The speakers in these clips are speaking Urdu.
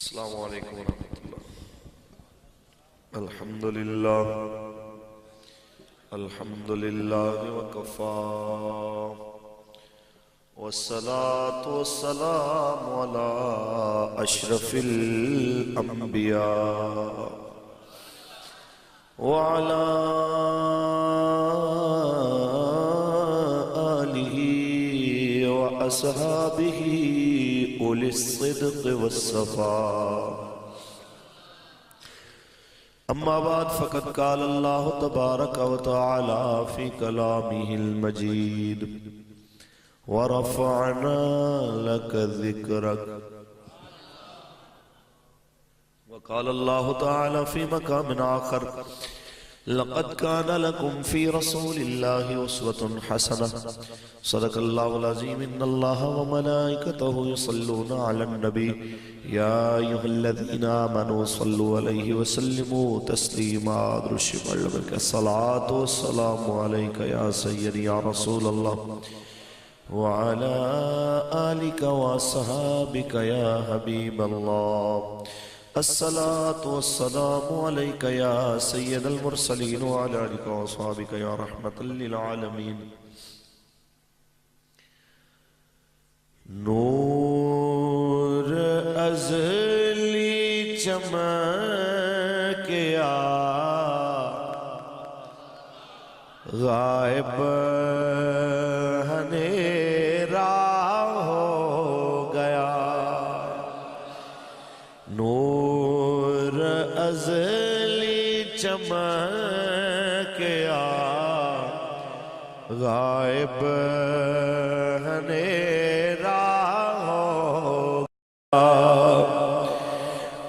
السلام علیکم ورحمۃ اللہ۔ الحمدللہ وکفا والصلاة والسلام علی اشرف الانبیاء وعلی آلہ واصحابہ اولی الصدق والصفاء۔ اما بعد فقد قال اللہ تبارک و تعالی فی کلامہ المجید ورفعنا لک ذکرک، وقال اللہ تعالی فی مقام آخر لقد كان لكم في رسول الله أسوة حسنة صدق الله العظيم۔ إن الله وملائكته يصلون على النبي يا أيها الذين آمنوا صلوا عليه وسلموا تسليما۔ الصلاة والسلام عليك يا سيدي يا رسول الله وعلى آلك وأصحابك يا حبيب الله۔ الصلاة والسلام عليك يا سيد المرسلين وعلى آلك وأصحابك يا رحمة للعالمين۔ نور ازلی چمکیا غائب ہنیرا ہو گیا، نور ازلی چمکیا غائب ہنیرا ہو گیا،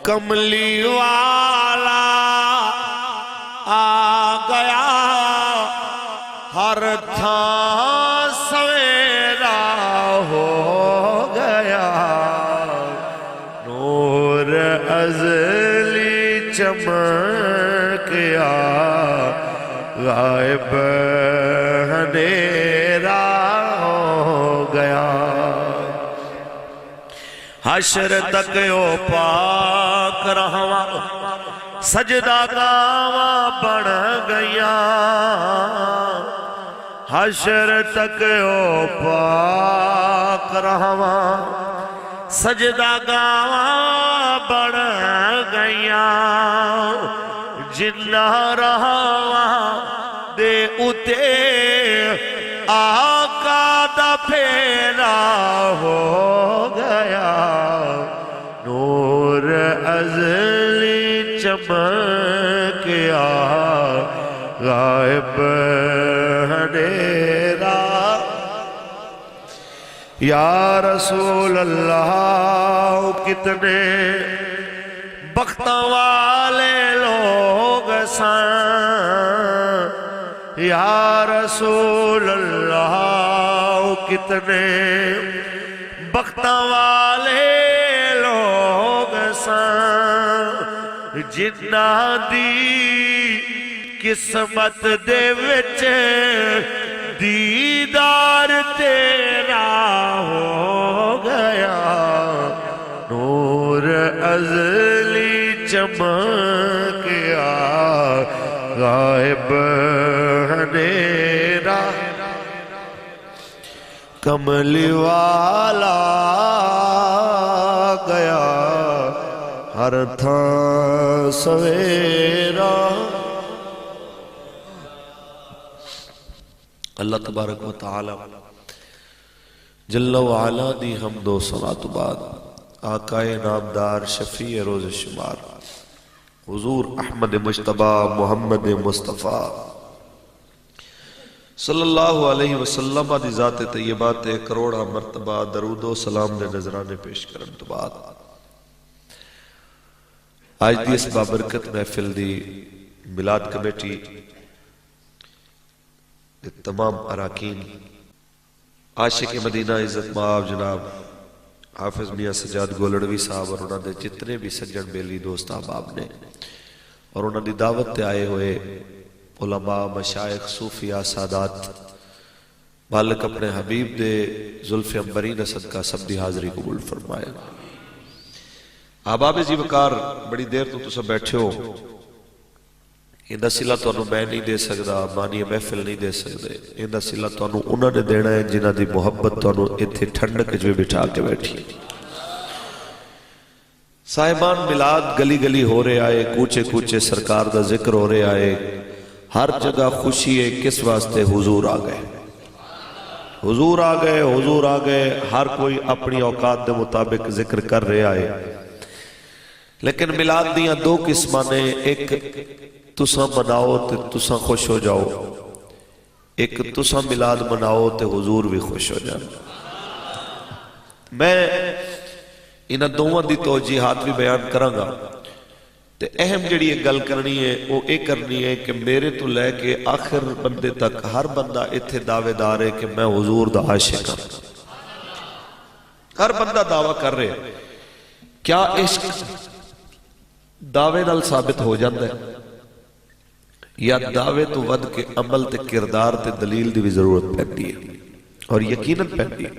کملی والا آ گیا ہر تھاں سویرا ہو گیا، نور ازلی چمکیا غائب ہنیرا ہو گیا، حشر تک او پاک رہواں سجدہ گاواں بن گیا، حشر تک او پاک رہواں سجدہ گاواں بن گیا، جنہ رہواں دے اتے آقا دا پھیرا ہو گیا، نور ازلی چمکیا غائب ہنیرا۔ یا رسول اللہ کتنے بختوں والے لوگ سن، یا رسول اللہ کتنے بختوں والے لوگ سن، جنہاں دی قسمت دے وچ دیدار تیرا ہو گیا، نور ازلی چمکیا غائب ہنیرا، کملی والا گیا ہر تھاں سویرا۔ اللہ تبارک و تعالی جل وعلا دی حمد و صلاۃ بعد آقائے نامدار شفیع روز شمار حضور احمد مجتبی محمد مصطفیٰ صلی اللہ علیہ وسلم دی ذات طیبات کروڑا مرتبہ درود و سلام دے نظرانے پیش کرن تو بعد آج دی اس بابرکت محفل دی میلاد کمیٹی تمام اراکین عاشق مدینہ عزت مآب جناب حافظ میاں سجاد گولڑوی صاحب اور انہوں نے جتنے بھی سجن بیلی دوست احباب نے اور انہوں نے دعوت تے آئے ہوئے علماء مشائخ صوفیاء سادات مالک اپنے حبیب دے زلف امبرین صدقہ سب دی حاضری قبول فرمائے۔ احباب ذی وقار بڑی دیر تو تسا بیٹھے ہو، اندہ سلا تانوں میں نہیں دے سکدا، بانی محفل نہیں دے سکدے، اندہ سلا تانوں انہوں نے دینا ہے جنہ دی محبت تانوں اتھے ٹھنڈک جو بٹھا کے بیٹھی۔ صاحبان میلاد گلی گلی ہو رہے آئے، کوچے کوچے سرکار دا ذکر ہو رہے آئے، ہر جگہ خوشی ہے، کس واسطے؟ حضور آ گئے، حضور آ گئے، حضور آ گئے، ہر کوئی اپنی اوقات دے مطابق ذکر کر رہے آئے۔ لیکن میلاد دیاں دو قسماں نے، ایک تساں مناؤ تے تساں خوش ہو جاؤ، ایک تساں میلاد مناؤ تے حضور بھی خوش ہو جاؤ۔ میں انہاں دوواں دی توجیحات بھی بیان کراں گا تے اہم جڑی ایک گل کرنی ہے وہ ایک کرنی ہے کہ میرے تو لے کے آخر بندے تک ہر بندہ اتھے دعوے دار ہے کہ میں حضور دا عاشق ہوں۔ ہر بندہ دعویٰ کر رہے، کیا عشق دعوے نال ثابت ہو جاندہ ہے یا دعوے تو ود کے عمل تے کردار تے دلیل دی بھی ضرورت پہنتی ہے، اور یقیناً پہنتی ہے۔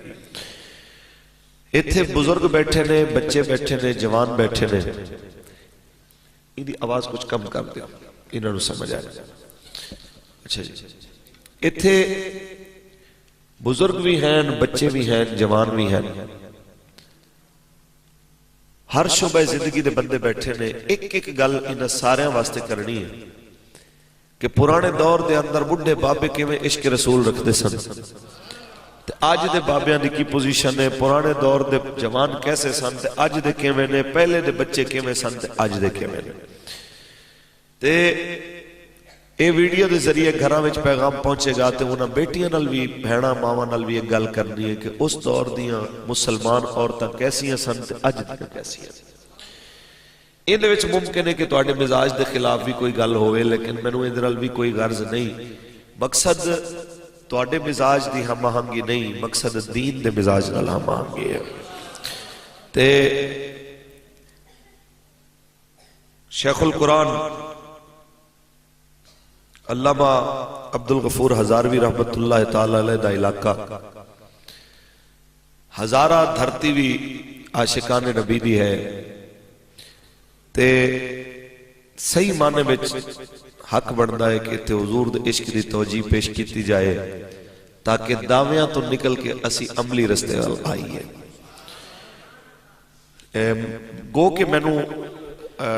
اتھے بزرگ بیٹھے نے، بچے بیٹھے نے، جوان بیٹھے نے، انہی آواز کچھ کم کر دیا، انہوں نے سمجھ آئے۔ اچھا جی، اتھے بزرگ بھی ہیں، بچے بھی ہیں، جوان بھی ہیں، ہر شعبہ زندگی دے بندے بیٹھے نے۔ ایک ایک گل انہاں سارے واسطے کرنی ہے کہ پرانے دور دے اندر بڑھے بابے کیویں عشق رسول رکھ دے سن، تے آج دے بابیاں دی کی پوزیشن ہے، پرانے دور دے جوان کیسے سن تے آج دے کیویں نے، پہلے دے بچے کیویں سن تے آج دے کیویں نے۔ تے اے ویڈیو دے ذریعے گھراں وچ پیغام پہنچے گا تے انہاں بیٹیاں نال بھی، بہناں ماواں نال بھی ایک گل کرنی ہے کہ اس دور دیاں مسلمان عورتاں کیسیاں سن تے اج دیاں کیسیاں۔ اندے وچ ممکن ہے کہ تواڈے مزاج دے خلاف بھی کوئی گل ہوئے، لیکن مینوں اندے نال بھی کوئی غرض نہیں۔ مقصد تواڈے مزاج دی ہم آہنگی نہیں، مقصد دین دے مزاج نال ہم آہنگی ہے۔ تے شیخ القرآن علامہ عبدالغفور ہزاروی رحمت اللہ تعالی علیہ دا علاقہ ہزارہ دھرتی بھی عاشقان نبی دی ہے، تے صحیح معنی وچ حق بندا ہے کہ تے حضور دے عشق دی توجیہ پیش کیتی جائے تاکہ دعویاں تو نکل کے اسی عملی رستے وال آئیے۔ گو کہ مینوں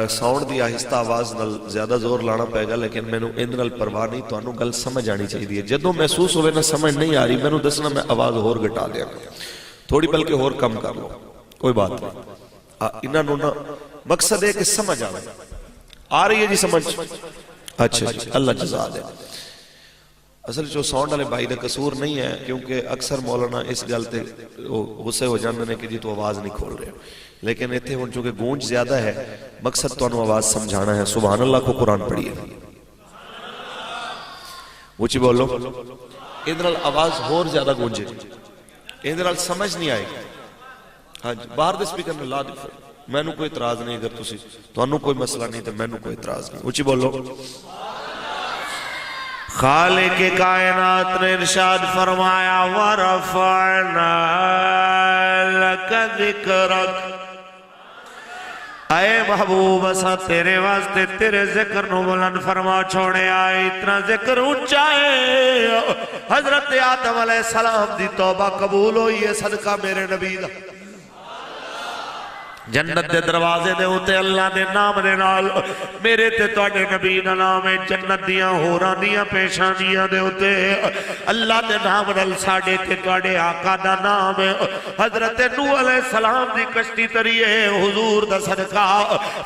ساؤنڈ دی آہستہ آواز نال زیادہ زور لانا پائے گا، لیکن مینوں اندر نال پرواہ نہیں، تو انہوں گل سمجھ آنی چاہیے۔ جدوں محسوس ہوئے نہ سمجھ نہیں آ رہی، مینوں دسنا، میں آواز ہور گٹا دیا تھوڑی، بلکہ ہور کم کر لو، کوئی بات نہیں۔ انہوں نے مقصد ہے کہ سمجھ آ رہی ہے جی سمجھ؟ اچھا جی، اللہ جزا دے۔ اصل جو ساؤنڈ والے بھائی دا قصور نہیں ہے، کیونکہ اکثر مولانا اس گل تے غصے ہو جاندے نے کہ جی تو آواز نہیں کھول رہے، لیکن ایتھے ہن چونکہ گونج زیادہ ہے، مقصد تو انہوں آواز سمجھانا ہے۔ سبحان اللہ کو قرآن پڑھیے، اونچی بولو، ادھر آواز ہور زیادہ گونجے، ادھر سمجھ نہیں آئے گی۔ ہاں جی، باہر دے سپیکر نے لا دی، مینوں کوئی اعتراض نہیں، اگر تسی تو انہوں کوئی مسئلہ نہیں تو مینوں کوئی اعتراض نہیں۔ اونچی بولو۔ خالق کائنات نے ارشاد فرمایا وَرَفَعْنَا لَكَ ذِكْرَكَ، اے محبوب اساں تیرے واسطے تیرے ذکر نو بلند فرما چھوڑے آئے، اتنا ذکر اونچا ہے۔ حضرت آدم علیہ السلام دی توبہ قبول ہوئی ہے صدقہ میرے نبی دا۔ جنت دے دروازے دے ہوتے اللہ دے نام دے نال، میرے تے توڑے نبی دا نام ہے، جنت دیاں ہوران دیاں پیشانیاں دے ہوتے اللہ دے نام نال، ساڑے تے توڑے آقا دا نام ہے۔ حضرت نوح علیہ السلام دی کشتی تریے حضور دا صدقہ،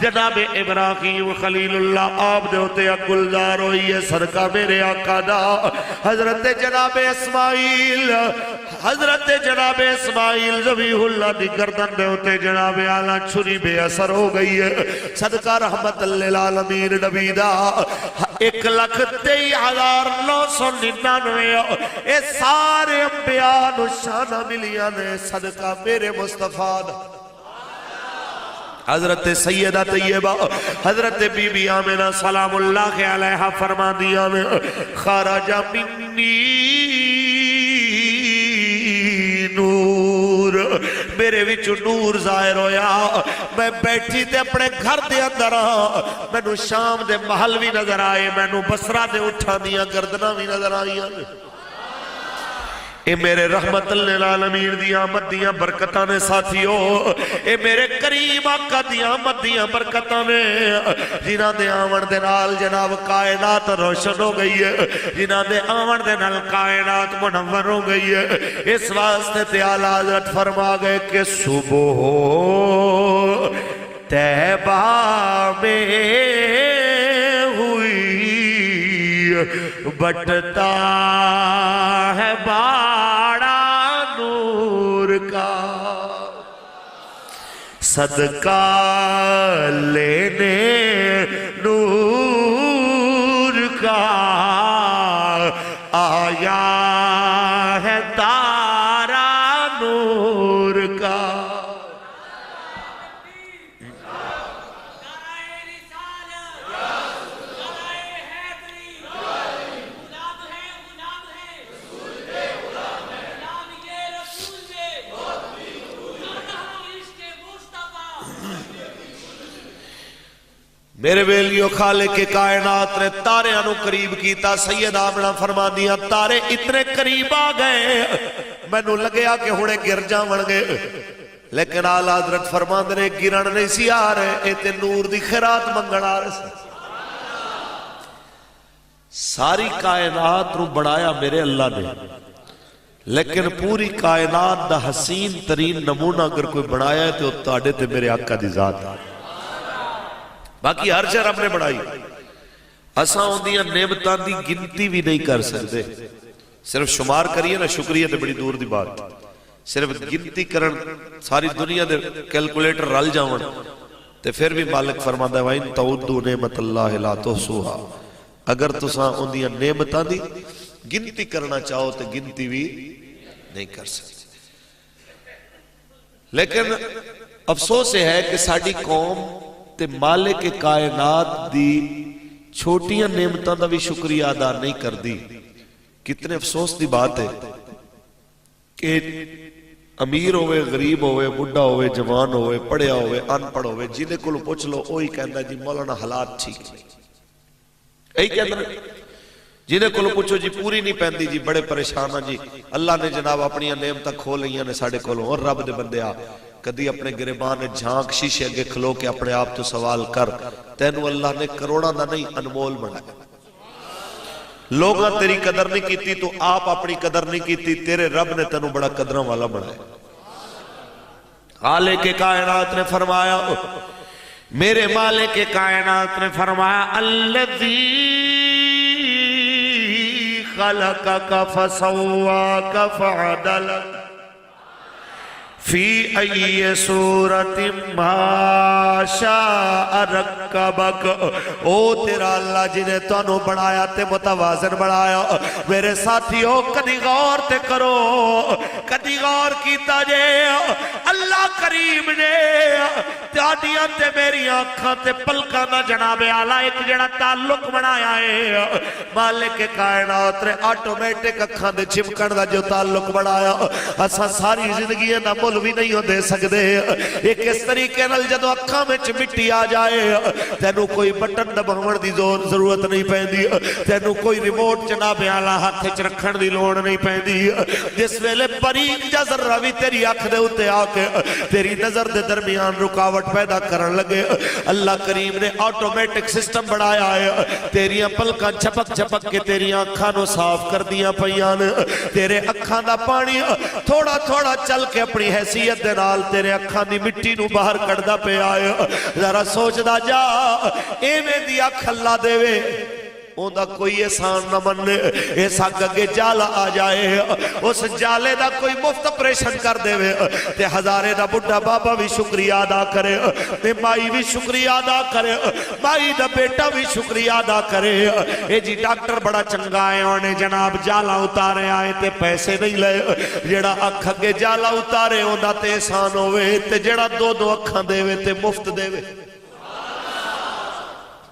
جناب ابراہیم خلیل اللہ آپ دے ہوتے گلزار ہوئی ہے صدقہ میرے آقا دا۔ حضرت جناب اسماعیل، حضرت جناب اسماعیل ذبیح اللہ دی گردن دے ہوتے جناب آلہ چھری بے اثر ہو گئی ہے صدقہ رحمت للعالمین نبی دا۔ 1,23,999 اے سارے انبیاء نو شانہ ملیاں نے صدقہ میرے مصطفیٰ دا۔ حضرت سیدہ طیبہ حضرت بی بی آمنہ سلام اللہ علیہ فرما دیا میں خارج منی نور میرے وچوں نور ظاہر ہویا، میں بیٹھی تے اپنے گھر دے اندر مینوں شام دے محل بھی نظر آئے، مینوں بصرہ دے اٹھاں دیاں گردناں بھی نظر آئیاں۔ اے میرے رحمت للعالمین دی آمد دیاں برکتاں نے ساتھیو، اے میرے کریم آقا دی آمد دیاں برکتاں نے، جنہاں دے آمن دے نال جناب کائنات روشن ہو گئی ہے، جنہاں دے آمن دے نال کائنات منور ہو گئی ہے۔ اس واسطے تے اعلیٰ حضرت فرما گئے کہ صبح طیبہ میں ہوئی بٹتا ہے باڑا نور کا، صدقہ لینے نور کا آیا ہے تارا نور کا۔ میرے ویلیو خالق کے کائنات نے تارے انو قریب کیتا، سید آمنہ فرما دیا تارے اتنے قریب آ گئے میں نو لگیا کہ ہوڑے گر جاون گے، لیکن اعلیٰ حضرت فرما دے گرن نہیں سی آ رہے، ایتے نور دی خیرات منگن آ رہے سے۔ ساری کائنات رو بڑھایا میرے اللہ نے، لیکن پوری کائنات دا حسین ترین نمونہ اگر کوئی بڑھایا ہے تو تاڑے تے میرے آقا دی ذات ہے۔ باقی ہر شہر ہم نے بڑھائی، اساں ہوندیاں نعمتان دی گنتی بھی نہیں کر سکتے، صرف شمار کریے نا، شکریہ تے بڑی دور دی بات، صرف گنتی کرن ساری دنیا دے کیلکولیٹر رل جاون تے پھر بھی مالک فرماتا ہے وَإِن تَعُدُّوا نِعْمَةَ اللَّهِ لَا تُحْصُوهَا، اگر تساں ہوندیاں نعمتان دی گنتی کرنا چاہو تے گنتی بھی نہیں کر سکتے۔ لیکن افسوس ہے کہ ساڑی قوم تے مالک کائنات دی چھوٹیاں نعمتاں دا بھی شکریہ ادا نہیں کر دی۔ کتنے افسوس دی بات ہے کہ امیر ہوئے، غریب ہوئے، بڑھا ہوئے، جوان ہوئے، پڑھیا ہوئے، ان پڑھ ہوئے، جنہیں کو پوچھ لو وہی کہنا جی مولانا حالات ٹھیک نہیں، یہی کہنا جنہیں کو پوچھو جی پوری نہیں پہندی جی بڑے پریشان ہیں جی، اللہ نے جناب اپنی نعمتاں کھول لیاں نے ساڑے کولوں، اور رب دے بندے آ کدی اپنے گریبان جھانک شیشے اگے کھلو کے اپنے آپ تو سوال کر، تینو اللہ نے کروڑا نہ نہیں انمول بنایا۔ لوگاں تیری قدر نہیں کیتی تو آپ اپنی قدر نہیں کیتی، تیرے رب نے تینو بڑا قدروں والا بنایا۔ خالق کائنات نے فرمایا، میرے مالک کائنات نے فرمایا الذی خلقک فسواک فعدلک فی ای صورت ما شاء رکبک، او تیرا اللہ جنہیں تانوں بڑھایا تے متوازن بڑھایا۔ میرے ساتھیوں کدی غور تے کرو، کدی غور کیتا جے اللہ کریم نے تیادیاں تے میری آنکھاں تے پلکاں دا جناب اعلیٰ ایک جڑا تعلق بنایا ہے، مالک کائنات نے آٹومیٹک اکھاں دے چمکن دا جو تعلق بنایا، اساں ساری زندگی دا مل بھی نہیں ہو دے سکتے۔ ایک اس طریقے نال جدو اکھاں میں مٹی آ جائے تینو کوئی بٹن دباون دی ضرورت نہیں پیندی، تینو کوئی ریموٹ جناب اعلیٰ ہاتھ وچ رکھن دی لوڑ نہیں پیندی۔ جس ویلے باریک جا ذرہ بھی تیری اکھ دے اوتے آ کے تیری نظر دے درمیان رکاوٹ پیدا کرن لگے، اللہ کریم نے آٹومیٹک سسٹم بڑھایا ہے، تیریاں پلکاں چھپک چھپک کے تیری آنکھاں نو صاف کر دیاں پیان، تیرے اکھاں دا پانی تھوڑا تھوڑا چل کے اپنی حیثیت دے نال تیرے اکھاں دی مٹی نو باہر کردہ پہ آئے۔ ذرا سوچ دا جا ایویں دی اکھ اللہ دے وے اون دا کوئی احسان نہ مننے، ایسا گگے جالا آ جائے اس جالے دا کوئی مفت پریشن کر دے وے تے ہزارے دا بڑھا بابا بھی شکریہ ادا کرے، تے مائی بھی شکریہ ادا کرے، مائی دا بیٹا بھی شکریہ ادا کرے۔ اے جی ڈاکٹر بڑا چنگا ہے انہیں جناب جالا اتارے آئے تے پیسے نہیں لے، جڑا اکھ اگے جالا اتارے اون دا تے احسان ہوئے، تے جڑا دو دو اکھاں دے وے تے مفت دے وے۔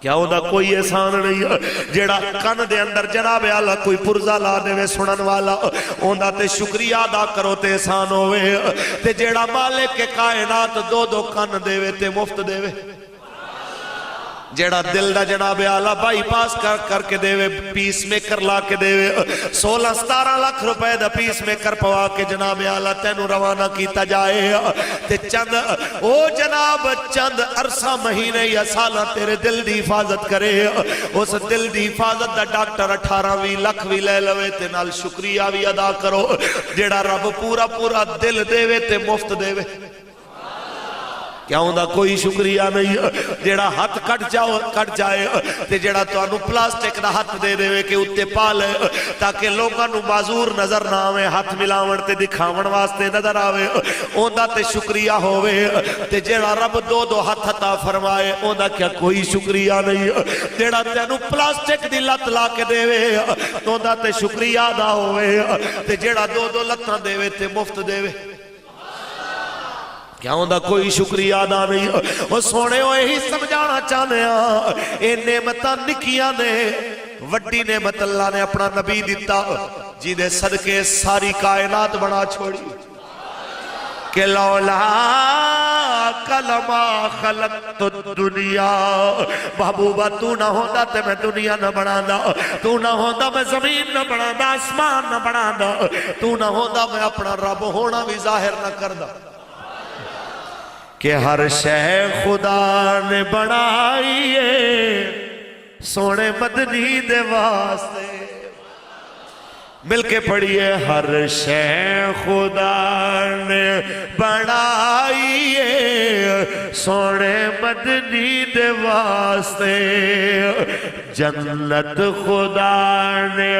کیا ہوتا کوئی احسان نہیں جیڑا کن دے اندر جناب اعلیٰ کوئی پرزا لا دے سنن والا ہوندہ تے شکریہ ادا کرو تے احسان ہوئے تے جیڑا مالک کے کائنات دو دو کن دے تے مفت دے جیڑا دل دا جناب اعلیٰ بائی پاس کر کے دے پیس میکر لا کے دے 16-17 لاکھ روپے دا پیس میکر پوا کے جناب اعلیٰ تینو روانہ کیتا جائے تے چند او جناب چند عرصہ مہینے یا سالہ تیرے دل دی حفاظت کرے اس دل دی حفاظت دا ڈاکٹر 18 لاکھ بھی لے لوے تے نال شکریہ بھی ادا کرو جیڑا رب پورا پورا دل دے تے مفت دے کیا ہوندہ کوئی شکریہ نہیں جیڑا ہاتھ کٹ جائے تے جیڑا تو انو پلاسٹک دا ہاتھ دے دے کہ اتے پالے تاکہ لوگاں نو معذور نظر نہ آوے ہاتھ ملاون تے دکھاون واسطے نظر آوے ہوندہ تے شکریہ ہوئے تے جیڑا رب دو دو ہاتھ عطا فرمائے ہوندہ کیا کوئی شکریہ نہیں جیڑا تے انو پلاسٹک دی لت لا کے دے ہوندہ تے شکریہ ادا ہوئے تے جیڑا دو دو لتاں دے تے مفت دے کیا ہوندہ کوئی شکریہ ادا نہیں وہ سونے ہوئے ہی سمجھانا چاہنے اے نعمتاں نکیاں نے وڈی نعمت اللہ نے اپنا نبی دیتا جیدے صدقے ساری کائنات بنا چھوڑی کہ لولا کلمہ خلقت الدنیا محبوبہ تو نہ ہوندہ تے میں دنیا نہ بنا دا تو نہ ہوندہ میں زمین نہ بنا دا آسمان نہ بنا دا تو نہ ہوندہ میں اپنا رب ہونا بھی ظاہر نہ کر دا کہ ہر شے خدا نے بنائی ہے سونے مدنی دے واسطے مل کے پڑھئے ہر شے خدا نے بنائی ہے سونے مدنی دے واسطے جنت خدا نے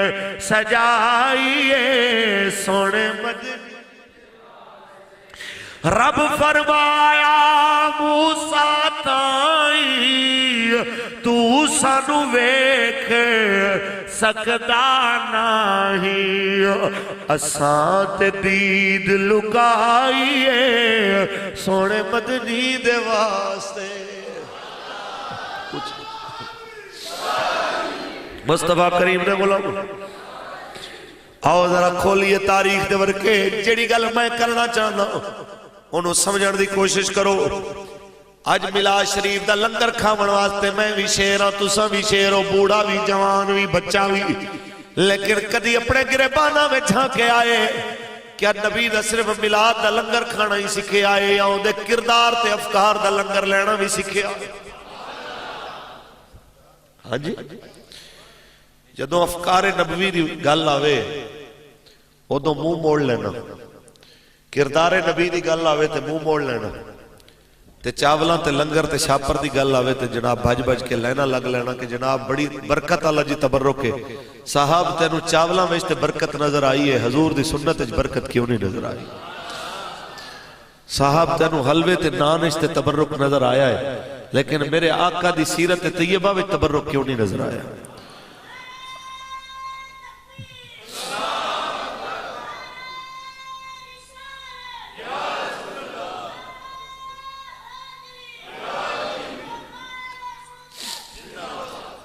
سجائی ہے سونے مدنی رب فرمایا موسیٰ تائی تو سانو ویکھ سکدا نہیں اساں تے دید لکائیے سونے مدنی دے واسطے مصطفیٰ کریم نے بولا آؤ ذرا کھولیے تاریخ دے ورکے جیڑی گل میں کرنا چاہنا انہوں سمجھن دی کوشش کرو آج میلاد شریف دا لنگر کھاون واسطے میں بھی شیر ہوں تساں بھی شیر ہو بوڑھا بھی جوان بھی بچہ بھی لیکن کدی اپنے گریبانہ میں جھانکے آئے کیا نبی دا صرف میلاد دا لنگر کھانا ہی سکھے آئے یا ان دے کردار تے افکار دا لنگر لینا بھی سکھے آئے ہاں جی جدوں افکار نبوی دی گل آوے وہ تو منہ موڑ لینا کردار نبی دی گل آوے تے منہ موڑ لینا تے چاولاں تے لنگر تے شاپر دی گل آوے تے جناب بھج بھج کے لینا لگ لینا کہ جناب بڑی برکت اللہ جی تبرک ہے صاحب تینو چاولاں میں تے برکت نظر آئی ہے حضور دی سنت اچ برکت کیوں نہیں نظر آئی صاحب تینو حلوے تے نان تے تبرک نظر آیا ہے لیکن میرے آقا دی سیرت طیبہ میں تبرک کیوں نہیں نظر آیا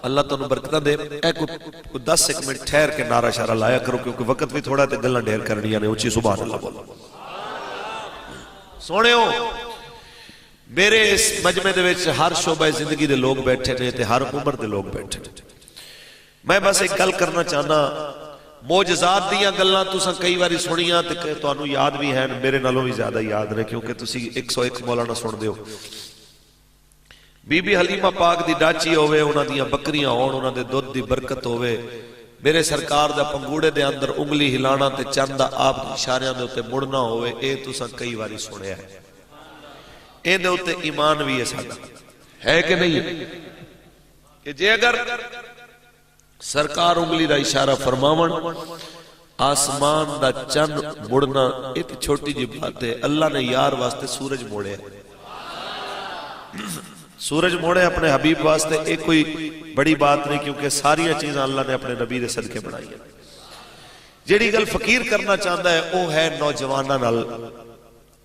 اللہ تنہوں برکتہ دے اے کوئی 10 منٹ ٹھہر کے نعرہ شارہ لایا کرو کیونکہ وقت بھی تھوڑا تے گلہ ڈھیر کرنی یعنی اونچی سبحان اللہ بولو سونے ہو میرے اس مجمع دے وچ ہر شعبہ زندگی دے لوگ بیٹھے نے تے ہر عمر دے لوگ بیٹھے نے میں بس ایک گل کرنا چاہنا معجزات دیاں گلاں تساں کئی باری سنیاں تے تانوں یاد بھی ہیں میرے نالوں بھی زیادہ یاد نے کیونکہ تسی 101 مولانا سن دیو بی بی حلیمہ پاک دی ڈاچی ہوئے انہاں دیاں بکریاں ہون انہاں دے دودھ دی برکت ہوئے میرے سرکار دا پنگوڑے دے اندر انگلی ہلانا تے چند آپ اشاریاں دے ہوتے مڑنا ہوئے اے تساں کئی باری سنیا ہے اے دے ہوتے ایمان بھی ہے ساتھ ہے کہ نہیں کہ جے اگر سرکار انگلی دا اشارہ فرماون آسمان دا چند مڑنا ایک چھوٹی جی بات ہے اللہ نے یار واسطے سورج موڑے سورج موڑے اپنے حبیب واسطے ایک کوئی بڑی بات نہیں کیونکہ ساری چیزیں اللہ نے اپنے نبی دے صدقے بنائی ہیں جیڑی گل فقیر کرنا چاہتا ہے وہ ہے نوجوانہ نال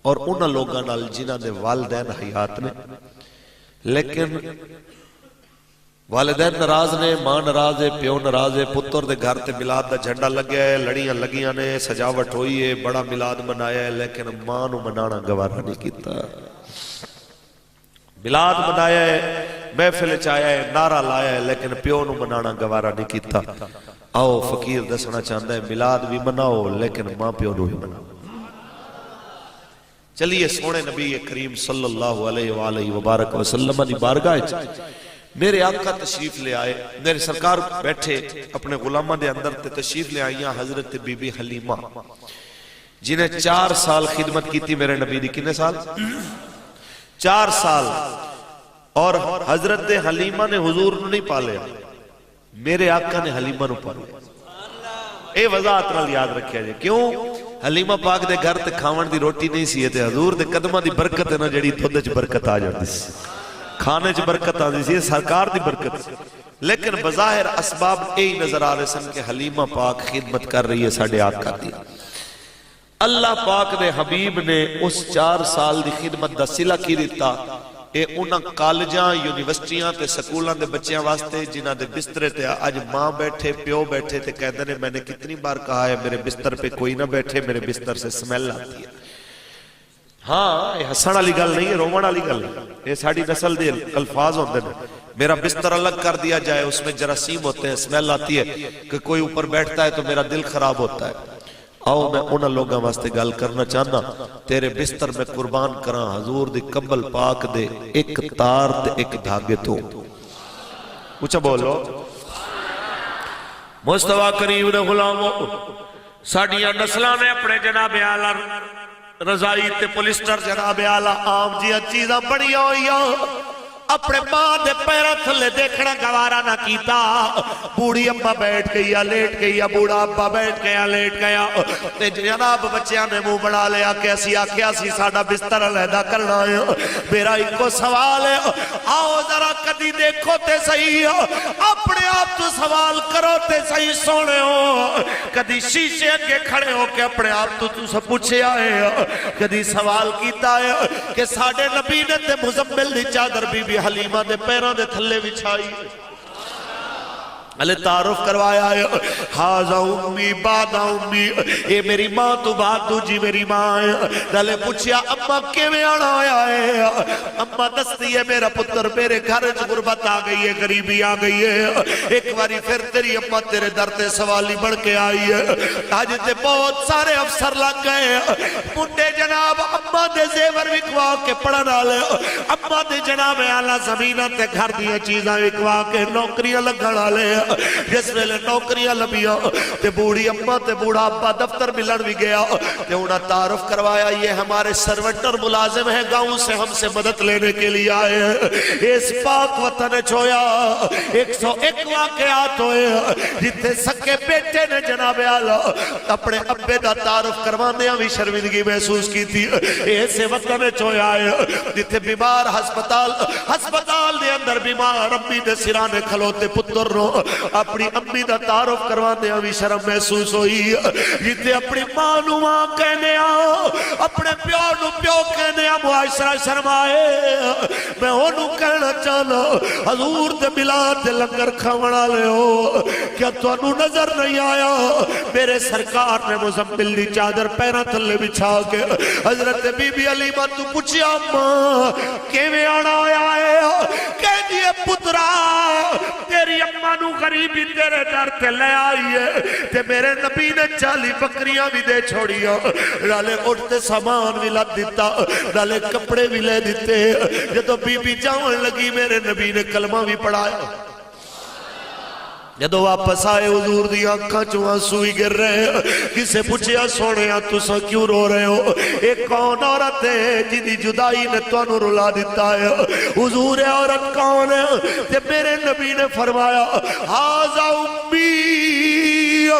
اور انہاں لوگاں نال جنہاں دے والدین حیات نے لیکن والدین ناراض نے، ماں ناراض ہے، پیو ناراض ہے، پتر دے گھر تے میلاد دا جھنڈا لگیا ہے، لڑیاں لگیاں نے، سجاوٹ ہوئی ہے، بڑا میلاد منایا ہے، لیکن ماں نو منانا گوارا نہیں کیتا۔ میلاد منایا ہے، محفل چایا ہے، نعرہ لایا ہے، لیکن پیو نو منانا گوارا نہیں کیتا۔ آؤ فقیر دسنا چاہتا ہے میلاد بھی مناؤ لیکن ماں پیو نو بھی مناؤ۔ چلیے سونے نبی کریم صلی اللہ علیہ وآلہ وبارک وسلم دی بارگاہ میرے آقا تشریف لے آئے، میرے سرکار بیٹھے اپنے غلامہ دے اندر تے تشریف لے آئیاں حضرت بی بی حلیمہ جنہیں 4 سال خدمت کی تھی میرے نبی دی۔ کتنے سال؟ 4 سال۔ اور حضرت حلیمہ نے حضور نو نہیں پالے، میرے آقا نے حلیمہ نو پالے۔ اے وضاحت نال یاد رکھیا جائے، کیوں؟ حلیمہ پاک دے گھر تے کھاون دی روٹی نہیں سی تے حضور دے قدمہ دی برکت ہے نا، جڑی دودھ وچ برکت آ جاندی سی، کھانے چ برکت آ سی، سرکار دی برکت سی۔ لیکن بظاہر اسباب یہی نظر آ رہے سن کہ حلیمہ پاک خدمت کر رہی ہے ساڈے آقا دی۔ اللہ پاک دے حبیب نے اس 4 سال دی خدمت دا صلہ کی دیتا۔ اے انہاں کالجاں، یونیورسٹیاں تے سکولاں دے بچیاں واسطے جنہاں دے بسترے تے آج ماں بیٹھے، پیو بیٹھے تے کہتے ہیں میں نے کتنی بار کہا ہے میرے بستر پہ کوئی نہ بیٹھے، میرے بستر سے سمیل آتی ہے۔ ہاں یہ ہسن والی گل نہیں ہے، رومن والی گل نہیں، یہ ساڈی نسل دے الفاظ ہوندے ہیں۔ میرا بستر الگ کر دیا جائے، اس میں جراثیم ہوتے ہیں، سمیل آتی ہے، کہ کوئی اوپر بیٹھتا ہے تو میرا دل خراب ہوتا ہے۔ آؤ میں انہاں لوگاں واسطے گل کرنا چاہنا، تیرے بستر میں قربان کراں حضور دی کمبل پاک دے ایک تار تے ایک دھاگے تو۔ اونچا بولو مصطفیٰ کریم نے غلاموں ساڈیاں نسلاں نے اپنے جناب اعلیٰ رضائی تے پولیسٹر جناب اعلیٰ عام جیاں چیزاں بڑیاں ہوئیاں، اپنے ماں دے پیرہ تھلے دیکھنا گوارا نہ کیتا۔ بوڑھی اماں بیٹھ گئی یا لیٹ گئی یا بوڑھا ابا بیٹھ گیا لیٹ گیا تے جناب بچیاں نے منہ بنا لیا کہ اسی آکھیا سی ساڈا بستر علیحدہ کرنا ہے۔ میرا ایک کو سوال ہے، آؤ ذرا کدی دیکھو تے صحیح، اپنے آپ تو سوال کرو تے صحیح سونے ہو، کدی شیشے کے کھڑے ہو کہ اپنے آپ تو سب پوچھے آئے، کدی سوال کیتا ہے کہ ساڈے نبی نے تے مزمل دی چادر بی بی حلیمہ دے پیروں دے تھلے بچھائی، علی تعارف کروایا ہے، حاضہ امی بادہ امی، اے میری ماں تو بات تو جی میری ماں ہے۔ علی پوچھیا اممہ کیویں آنا ہویا ہے؟ اممہ دستی ہے میرا پتر میرے گھر غربت آ گئی ہے، غریبی آ گئی ہے، ایک باری پھر تیری اممہ تیرے در تے سوالی بڑھ کے آئی ہے، آج تے بہت سارے افسر لگ گئے، منڈے جناب اممہ دے زیور وکوا کے پڑھنا لے، اممہ دے جناب اعلیٰ زمینہ تے گھر دیا چیزاں وکوا کے نوکریاں لگنا لے۔ جس ویلے نوکریاں لبیاں تے بوڑھی اماں تے بوڑھا ابا دفتر ملن بھی گیا تے انہاں تعارف کروایا یہ ہمارے سرونٹر ملازم ہیں، گاؤں سے ہم سے مدد لینے کے لیے آئے ہیں۔ اس پاک وطن چھویا 101 واقعات ہوئے جتنے سکے بیٹے نے جناب اعلیٰ اپنے ابے دا تعارف کروانے بھی شرمندگی محسوس کی تھی۔ ایسے وطن چھویا ہے جتنے بیمار ہسپتال دے اندر بیمار امی دے سرانے کھلوتے پتر رو اپنی امی دا تعارف کروانے بھی شرم محسوس ہوئی، جتے اپنی ماں نو ماں کہنے اپنے پیو نو پیو کہنے معاشرہ شرمائے۔ میں انہوں کہنا چاہنا حضور دے ملاد دے لنگر کھاونا لے ہو، کیا تو انہوں نظر نہیں آیا میرے سرکار نے مزمل دی چادر پیرہ تھلے بچھا کے حضرت بی بی حلیمہ تو پوچھیا اماں کیویں آنا آیا ہے؟ کہہ دیے پترا تیری اماں نو غریبی تیرے در تے لے آئی ہے تے میرے نبی نے 40 بکریاں بھی دے چھوڑیاں، رالے اٹھتے سامان بھی لد دیتا، رالے کپڑے بھی لے دیتے۔ جدو بی بی جاؤن لگی میرے نبی نے کلمہ بھی پڑھایا، جدو واپس آئے حضور دی آنکھاں چوہاں سوئی گر رہے، کسے پوچھیا سونیا تسا کیوں رو رہے ہو؟ ایک کون عورت ہے جدی جدائی نے تو انہوں رلا دیتا ہے؟ حضور عورت کون ہے؟ تے میرے نبی نے فرمایا حاضہ امی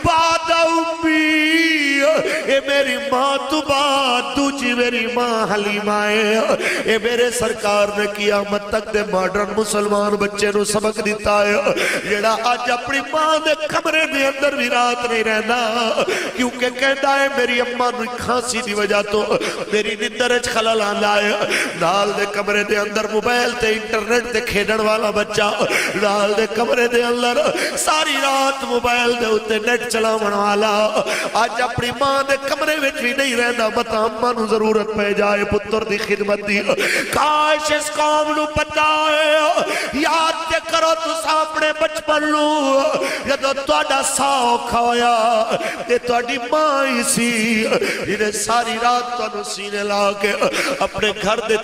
بعد امی، اے میری ماں تو بعد دوجی میری ماں حلیمہ ہے. اے میرے سرکار نے قیامت تک دے ماڈرن مسلمان بچے نو سبق دیتا ہے جڑا آج اپنی ماں دے کمرے دے اندر بھی رات نہیں رہنا کیونکہ کہتا ہے میری اماں نو کھانسی دی وجہ تو میری نندرج خلل آندا ہے. نال دے کمرے دے اندر موبائل تے انٹرنیٹ تے کھیڈن والا بچہ نال دے کمرے دے اندر ساری رات موبائل دے اتے نیٹ چلاون والا آج اپنی ماں دے کمرے وچ بھی نہیں رہندا. متا اماں نو ضرورت پہ جائے پتر دی خدمت دی. کاش اس قوم نو پتہ ہے یاد تے کرو تساں اپنے بچپن نو جدوں تہاڈا ساہ اوکھا ہویا تے تہاڈی ماں ہی سی جنہیں ساری رات تانوں سینے لا کے اپنے گھر دے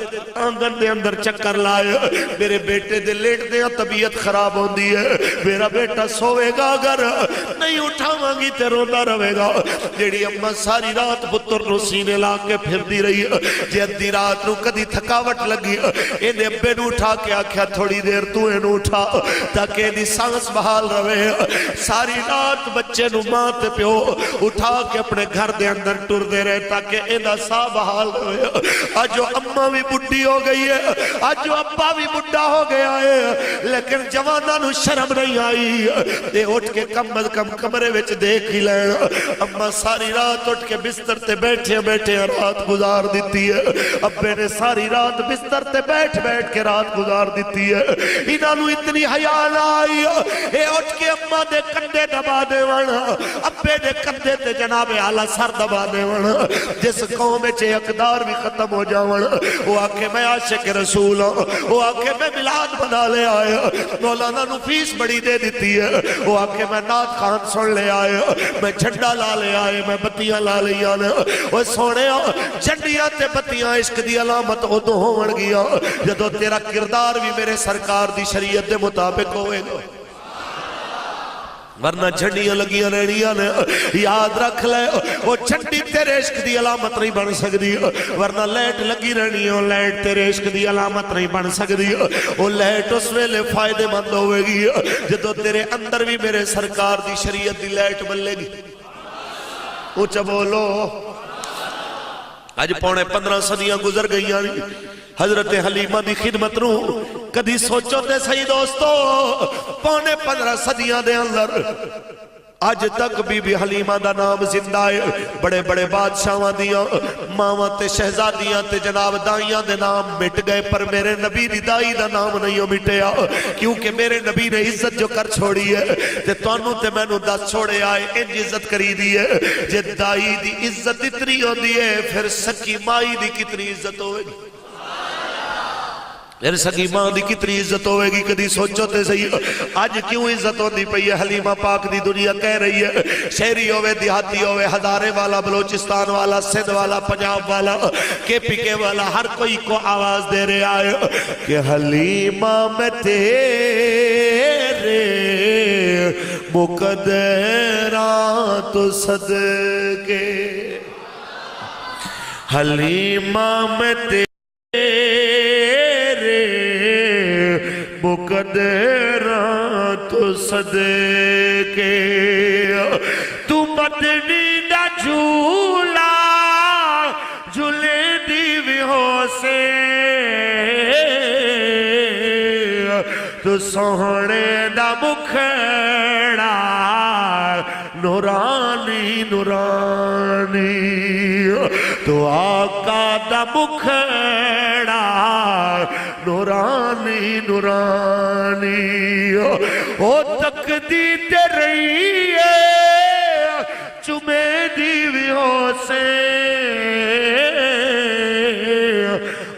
آنگن دے اندر چکر لائے. میرے بیٹے دے لیٹ دے طبیعت خراب ہوندی ہے میرا بیٹا سوے گا اگر نہیں اٹھاواں گی تے روندا رہے گا. جیڑی اماں ساری رات پتر نو سینے لا کے پھردی رہی جے ادھی رات نو کدی تھکاوٹ لگی اینے ابے نو اٹھا کے آکھیا تھوڑی دیر تو اینو اٹھا تاکہ ایدی سانس بحال رہے. ساری رات بچے نو ماں تے پیو اٹھا کے اپنے گھر دے اندر ٹر دے رہے تاکہ ایدہ سا بحال رہے. آج جو اماں بھی بڑھی ہو گئی ہے آج جو ابا بھی بڑھا ہو گیا ہے لیکن جوانہ نو شرم نہیں آئی دے اٹھ کے کم از کم کمرے وچ دیکھ ہی لین اماں ساری رات اٹھ کے بستر تے بیٹھے بیٹھے رات گزار دیتی ہے. ابے نے ساری رات بستر تے بیٹھ بیٹھ کے رات گزار دیتی ہے. انہوں اتنی حیاء نہ آئی اے اٹھ کے اماں دے کندے دبا دے ون ابے دے کندے تے جناب اعلیٰ سر دبا دے ون. جس قوم چے اقدار بھی ختم ہو جاون وہ آکے میں عاشق رسول ہوں وہ آکے میں ملاد بنا لے آئے مولانا نو فیس بڑی دے دیتی ہے وہ آکے میں نعت خان سن لے آئے میں جھنڈا لا لے آئے میں بتیاں لا لے آنے وہ سونے جھنڈیاں تے بتیاں عشق دی علامت ادو ہون گیا جدو تیرا کردار بھی میرے سرکار دی شریعت دے مطابق ہوئے گا ورنہ جھنڈیاں لگیاں رہنیاں نے. یاد رکھ لے وہ جھنڈی تیرے عشق دی علامت نہیں بن سکتی ورنہ لائٹ لگی رہنی ہے لائٹ تیرے عشق دی علامت نہیں بن سکتی. وہ لائٹ اس ویلے فائدے مند ہوئے گی جدو تیرے اندر بھی میرے سرکار دی شریعت دی لائٹ بلے گی. اونچا بولو. آج پونے 15 صدیاں گزر گئیاں حضرت حلیمہ دی خدمت نو کدی سوچو تے صحیح دوستو پونے 15 صدیاں دے اندر آج تک بی بی حلیمہ دا نام زندہ ہے. بڑے بڑے بادشاہاں دیاں ماواں تے شہزادیاں تے جناب دائیاں دے نام مٹ گئے پر میرے نبی دی دائی دا نام نہیں مٹیا کیونکہ میرے نبی نے عزت جو کر چھوڑی ہے تے توانو تے میں نو دس چھوڑے آئے انج عزت کری دی ہے. جے دائی دی عزت اتنی ہو دی ہے پھر سکی مائی دی کتنی عزت ہوئے گی میرے سکی ماں دی کتنی عزت ہوئے گی کدی سوچو تے صحیح. آج کیوں عزت ہوندی پئی ہے حلیمہ پاک دی دنیا کہہ رہی ہے شہری ہوئے دیہاتی ہوئے ہزارے والا بلوچستان والا سندھ والا پنجاب والا کے پی کے والا ہر کوئی کو آواز دے رہے آئے کہ حلیمہ میں تیرے مقدران تو صدقے حلیمہ میں تیرے مقدران تو صدقے تو مدنی دا جھولا جھولے دیوی ہو سے تو سوہنے دا مکھڑا نورانی نورانی تو آقا دا مکھڑا نورانی نورانی او تقدی تے رہی ہے چمے دیویوں سے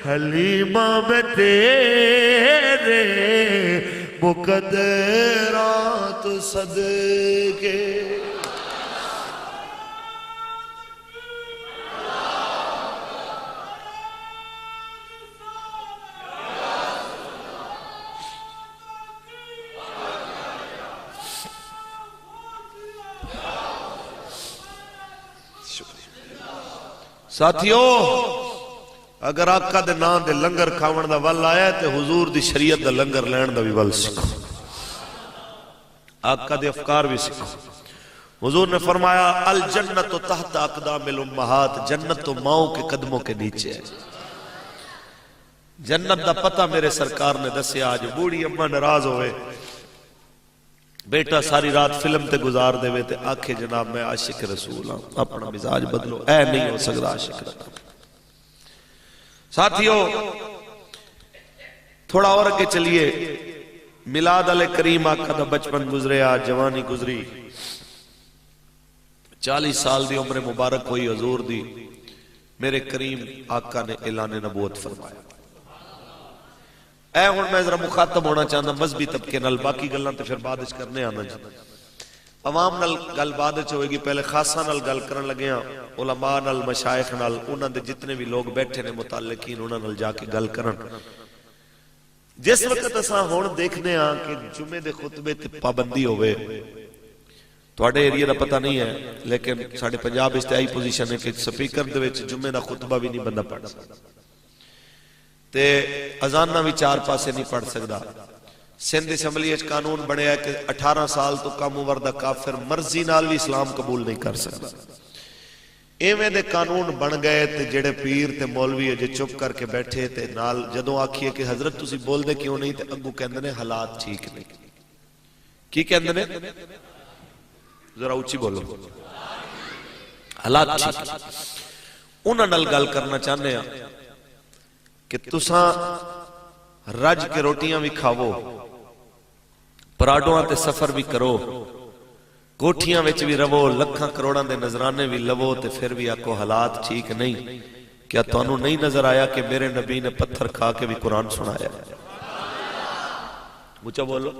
حلیمہ میں تیرے مقدرات صدقے ساتھیو اگر آقا دے نام دے لنگر کھاون دا ول آیا تے حضور دی شریعت دا لنگر لین دا بھی ول سکھو آقا دے افکار بھی سکھو حضور نے فرمایا الجنت تحت اقدام الامہات، جنت تو ماؤں کے قدموں کے نیچے ہے۔ جنت دا پتہ میرے سرکار نے دسیا، آج بوڑھی اماں ناراض ہوئے، بیٹا ساری رات فلم تے گزار دے وے تے آکھے جناب میں عاشق رسول ہوں، اپنا مزاج بدلو، اے نہیں ہو سکتا عاشق رسول۔ ساتھیو تھوڑا اور کے چلیے، میلاد علیہ کریم آقا دا بچپن گزرے، آج جوانی گزری، 40 سال دی عمر مبارک ہوئی حضور دی، میرے کریم آقا نے اعلان نبوت فرمایا۔ اے ہن میں ذرا مخاطب ہونا چاہتا مذہبی طبقے نال، باقی گلاں تے پھر بعد وچ کرنے آنا جی، عوام نال گل بعد وچ ہوئے گی، پہلے خاصاں نال گل کرن لگے ہاں، علماء نال، مشائخ نال، انہاں دے جتنے بھی لوگ بیٹھے نے متعلقین انہاں نال جا کے گل کرن۔ جس وقت اساں ہن دیکھنے ہاں کہ جمعے دے خطبے تے پابندی ہوئے، تواڈے ایریا دا پتہ نہیں ہے لیکن ساڈے پنجاب استائی پوزیشن ہے کہ سپیکر دے وچ جمعے دا خطبہ بھی نہیں بندہ پڑھ سکدا تے اذاناں بھی 4 پاسے نہیں پڑھ سکدا۔ سندھ اسمبلی وچ قانون بنیا ہے کہ 18 سال تو کم عمر دا کافر مرضی نال بھی اسلام قبول نہیں کر سکدا۔ ایویں دے قانون بن گئے تے جڑے پیر تے مولوی اجے چپ کر کے بیٹھے تے نال جدوں آکھیے کہ حضرت تسی بول دے کیوں نہیں تے اگوں کہندے نے حالات ٹھیک نہیں۔ کی کہندے نے؟ ذرا اونچی بولو، حالات ٹھیک۔ انہاں نال گل کرنا چاہنے ہاں کہ تساں رج کے روٹیاں بھی کھاوو، پراڈواں تے سفر بھی کرو، کوٹھیاں وچ بھی رہو، لکھاں کروڑاں دے نظرانے بھی لو تے پھر بھی آکو حالات ٹھیک نہیں۔ کیا تانوں نہیں نظر آیا کہ میرے نبی نے پتھر کھا کے بھی قرآن سنایا؟ اونچا بولو۔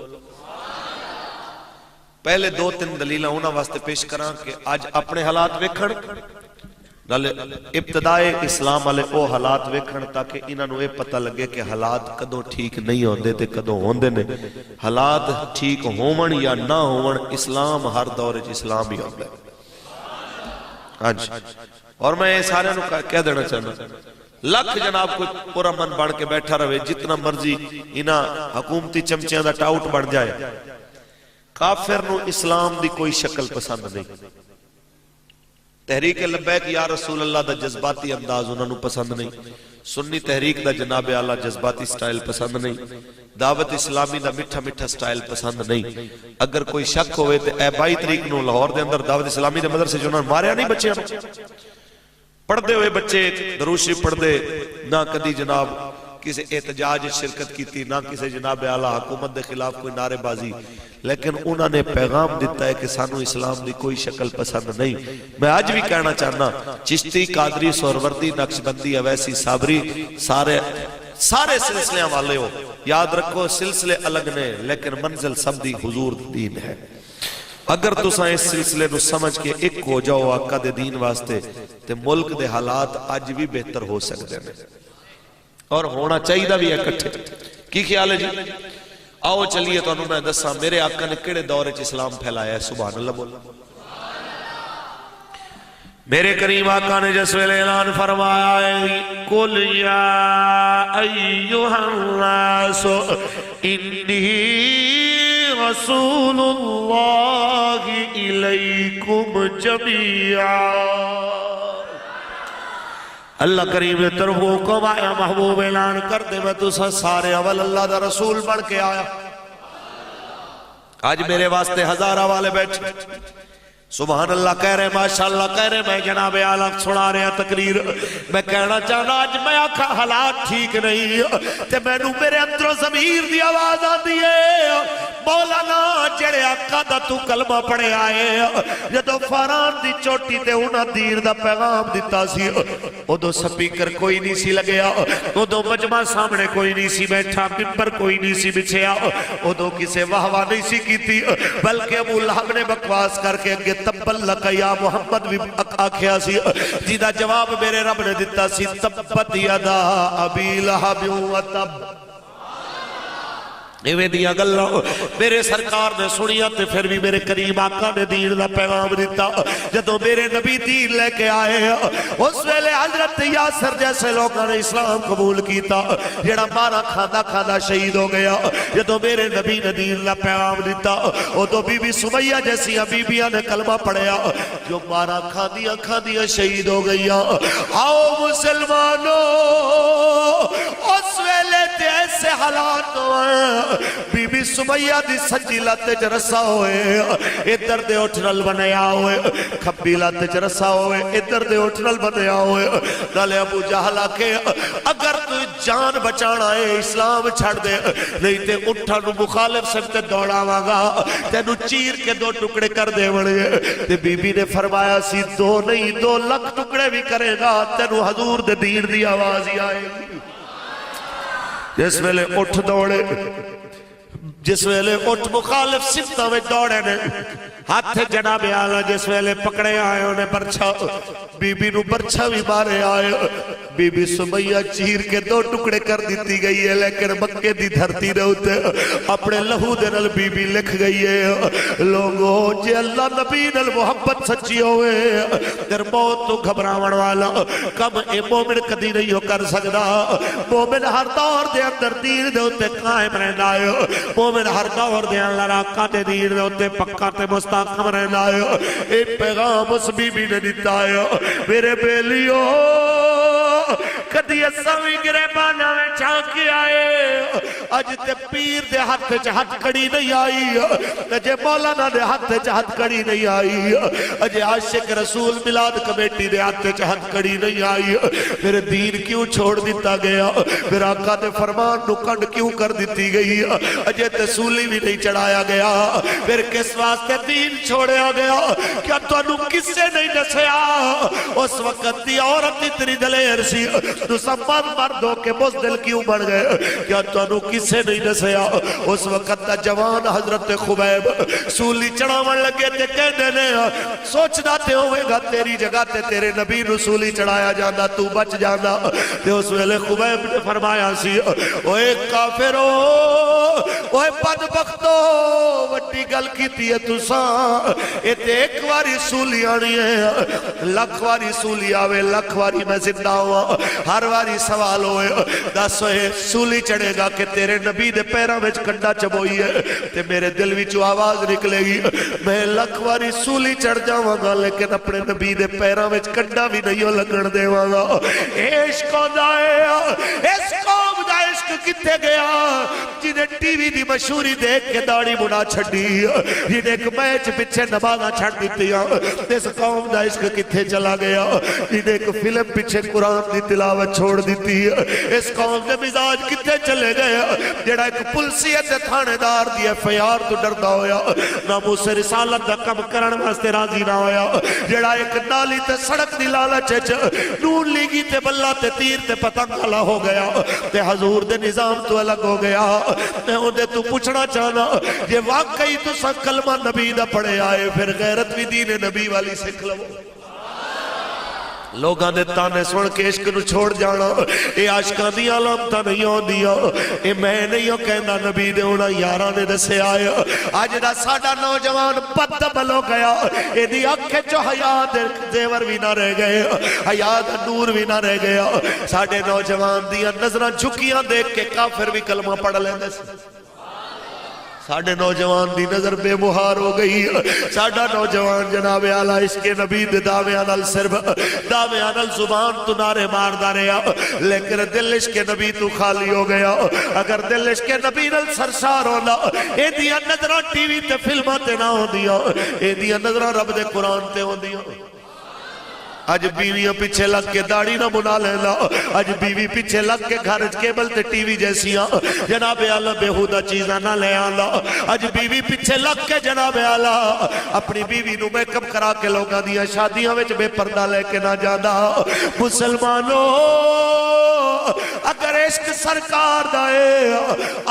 پہلے 2-3 دلیلاں انہاں واسطے پیش کراں کہ آج اپنے حالات ویکھن، نالے ابتدائے اسلام والے او حالات ویکھن تاکہ انہاں نوں اے پتہ لگے کہ حالات کدوں ٹھیک نہیں ہوندے تے کدوں ہوندے نے۔ حالات ٹھیک ہون یا نہ ہون، اسلام ہر دور وچ اسلام ہی ہوندا ہے۔ ہاں جی، اور میں یہ سارے نوں کہہ دینا چاہنا، لکھ جناب کوئی پورا من بن کے بیٹھا رہے، جتنا مرضی انہاں حکومتی چمچیاں دا ٹاؤٹ بن جائے، کافر نو اسلام دی کوئی شکل پسند نہیں۔ تحریک لبیک یا رسول اللہ دا جذباتی انداز انہوں پسند نہیں، سنی تحریک دا جناب اعلیٰ جذباتی سٹائل پسند نہیں، دعوت اسلامی دا مٹھا مٹھا سٹائل پسند نہیں۔ اگر کوئی شک ہوئے تے اے 22 تاریخ نو لاہور دے اندر دعوت اسلامی دے مدرسے جو انہوں نے ماریا نہیں بچے، پڑھ دے ہوئے بچے درود شریف پڑھ دے، نہ کدی جناب کسی احتجاج شرکت کی تھی، نہ کسی جناب اعلیٰ حکومت دے خلاف کوئی نعرے بازی، لیکن انہوں نے پیغام دیتا ہے کہ سانو اسلام دی کوئی شکل پسند نہیں۔ میں آج بھی کہنا چاہنا، چشتی، قادری، سہروردی، نقشبندی، اویسی، صابری، سارے سلسلے والے ہو، یاد رکھو سلسلے الگ نے لیکن منزل سب دی حضور دین ہے۔ اگر تساں اس سلسلے نو سمجھ کے ایک ہو جاؤ آقا دے دین واسطے تے ملک دے حالات آج بھی بہتر ہو سکتے ہیں اور ہونا چاہیے بھی ہے کٹھے۔ کی خیال ہے جی؟ آؤ چلیے تو میں دساں میرے آقا نے کیڑے دور وچ اسلام پھیلایا ہے؟ سبحان اللہ بولو۔ میرے کریم آقا نے جس ویلے اعلان فرمایا ہے قُلْ يَا أَيُّهَا النَّاسُ إِنِّي رَسُولُ اللَّهِ إِلَيْكُمْ جَمِيعًا۔ اللہ کریم نے طرف حکم آیا، محبوب اعلان کر دے میں تو سارے اول اللہ دا رسول بڑھ کے آیا۔ آج میرے واسطے ہزارہ والے بیٹھے، سبحان اللہ کہہ رہے، ماشاءاللہ کہہ رہے، میں جناب اعلیٰ سنا رہے ہیں تقریر۔ میں کہنا چاہنا آج میں آکھا حالات ٹھیک نہیں تے میں نو میرے اندر ضمیر دی آواز آتی ہے، مولانا جڑے آقا دا تو کلمہ پڑھے آئے، جدو فاران دی چوٹی تے انہاں دین دا پیغام دیتا سی، ادو سپیکر کوئی نہیں سی لگیا، ادو مجمع سامنے کوئی نہیں سی بیٹھا، ممبر کوئی نہیں سی بچھیا، ادو کسے واہوا نہیں سی کیتی، بلکہ ابو لہب نے بکواس کر کے اگے تبت لک یا محمد بھی آکھیا سی، جیدہ جواب میرے رب نے دیتا سی تبت یدا ابی لہب و تب۔ ایویں دیاں گلاں میرے سرکار نے سنیا تے پھر بھی میرے کریم آقا نے دین دا پیغام دیتا. جدوں میرے نبی دین لے کے آئے اس ویلے حضرت یاسر جیسے لوگوں نے اسلام قبول کیتا جڑا مارا کھادا کھادا شہید ہو گیا. جدوں میرے نبی نے دین دا پیغام دیتا ادوں بی بی سمیہ جیسی بیبیاں نے کلمہ پڑھیا جو مارا کھادیاں کھادیاں شہید ہو گئیاں. آؤ مسلمانوں اس ویلے تے ایسے حالات ہوئے بی بی سمیہ دی سجی لاتے چ رسا ہوئے ادھر دے اٹھنل بنیا ہوئے کھبی لاتے چ رسا ہوئے ادھر دے اٹھنل بنیا ہوئے. نالے ابو جہل آکے اگر تو جان بچانا ہے اسلام چھڑ دے نہیں تے اٹھا نو مخالف سکتے دوڑا مانگا تینو چیر کے 2 ٹکڑے کر دے بڑے. تے بی بی نے فرمایا سی 2 نہیں 2 لکھ ٹکڑے بھی کرے گا تینو حضور دے دین دی آواز ہی آئے گی. جس ویلے اٹھ دوڑے جس ویلے اٹھ مخالف سمتہ میں دوڑے نے ہاتھ جناب آلہ جس ویلے پکڑے آئے انہیں برچھا بی بی نو برچھا بھی مارے آئے. بی بی سمیہ چیر کے 2 ٹکڑے کر دیتی گئی ہے لیکن مکے دی دھرتی رہتے اپنے لہو دے نل بی بی لکھ گئی ہے. لوگوں جے اللہ نبی نل محبت سچی ہوئے در موت تو گھبراون والا کم اے مومن کدی نہیں ہو کر سکدا. مومن ہر دور دے اندر دین دے ہوتے قائم رہنا ہے. مومن ہر دور دے اللہ راکہ دے دین دے ہوتے پکا تے مستقم رہنا ہے. اے پیغام اس بی بی نے دیتا ہے میرے بیلیو کدی اساوی گرے بانا میں چاکی آئے اج تے پیر دے ہاتھ چ ہتھ کڑی نہیں آئی اجے مولانا دے ہاتھ چ ہتھ کڑی نہیں آئی اجے عاشق رسول میلاد کمیٹی دے ہاتھ چ ہتھ کڑی نہیں آئی. پھر دین کیوں چھوڑ دیتا گیا پھر آقا دے فرمان نو کنڈ کیوں کر دیتی گئی اجے تے سولی بھی نہیں چڑھایا گیا پھر کس واسطے دین چھوڑیا گیا. کیا تو انو کس سے نہیں دسیا اس وقت دی عورت اتنی دلیر سی تو سمباد مردوں کے بزدل کیوں بڑھ گئے. کیا تو انو کس سے نہیں دسیا اس وقت دا جوان حضرت خبیب سولی چڑھاون لگے تے کہنے نے سوچنا تے ہوئے گا تیری جگہ تے تیرے نبی رسولی چڑھایا جانا تو بچ جانا. تے اس ویلے خبیب نے فرمایا سی اوے کافرو اوے بدبختو وڈی گل کیتی ہے تساں اے تے ایک واری سولی آنی ہے لکھ واری سولی آوے لکھ واری میں زندہ ہوا ہر واری سوال ہوئے دس ہوئے سولی چڑھے گا کہ تیرے نبی دے پیروں میں کنڈا چبوئی ہے تے میرے دل بھی جو آواز نکلے گی میں لکھ واری سولی چڑھ جاؤں گا لیکن اپنے نبی دے پیروں میں کنڈا بھی نہیں ہو لگن دے گا. عشق دائے اس قوم دا عشق کتے گیا جنہیں ٹی وی دی مشہوری دیکھ کے داڑی بنا چھڑی جنہیں ایک میچ پچھے نمازہ چھڑ دیتی اس قوم دا عشق کتے چلا گیا جنہیں ایک فلم پچھے قرآن دی تلاوت چھوڑ دیتی اس قوم دے مزاج کتے چلے گئے جڑا ایک پلسیت تھانے دار دی FIR تو ڈردا ہویا ناموس رسالت دا کم کرن واسطے راضی نہ ہویا جڑا ایک نالی تے سڑک دی لالچ نون لیگی تے بلہ تے تیر تے پتنگ والا ہو گیا تے حضور دے نظام تو الگ ہو گیا. میں اندے تو پوچھنا چاہنا یہ واقعی تو سا کلمہ نبی دا پڑے آئے پھر غیرت بھی دین نبی والی سکھ لو. لوگاں دے تانے سن کے عشق نو چھوڑ جانا اے عاشقاں دی علامتاں نہیں ہوندیاں اے میں نہیں ہو کہنا نبی دے ہونا یاراں نے دسے آئے اج دا ساڈا نوجوان بدعمل ہو گیا اے دی اکھے چو حیا دے زیور بھی نہ رہ گئے حیا دا نور بھی نہ رہ گیا. ساڈے نوجوان دیاں نظراں جھکیاں دیکھ کے کافر بھی کلمہ پڑھ لیندے سی. ساڑھے نوجوان دی نظر بے مہار ہو گئی ساڑھا نوجوان جناب اعلیٰ عشق نبی دے دعویان الصرف دعویان الزبان تو نارے مار داریا لیکن دل عشق نبی تو خالی ہو گیا. اگر دل عشق نبی نل سرسار ہونا اے دیا نظرہ ٹی وی تے فلماتے نہ ہو دیا اے دیا نظرہ رب دے قرآن تے ہو دیا. آج بیویاں پیچھے لگ کے داڑی نہ بنا لینا آج بیوی پیچھے لگ کے گھرج کیبل تے ٹی وی جیسیاں جناب اعلیٰ بےہودہ چیزاں نہ لے آنا آج بیوی پیچھے لگ کے جناب اعلیٰ اپنی بیوی نو میک اپ کرا کے لوگاں دیا شادیاں وچ بے پردہ لے کے نہ جانا. مسلمانوں اگر عشق سرکار دائے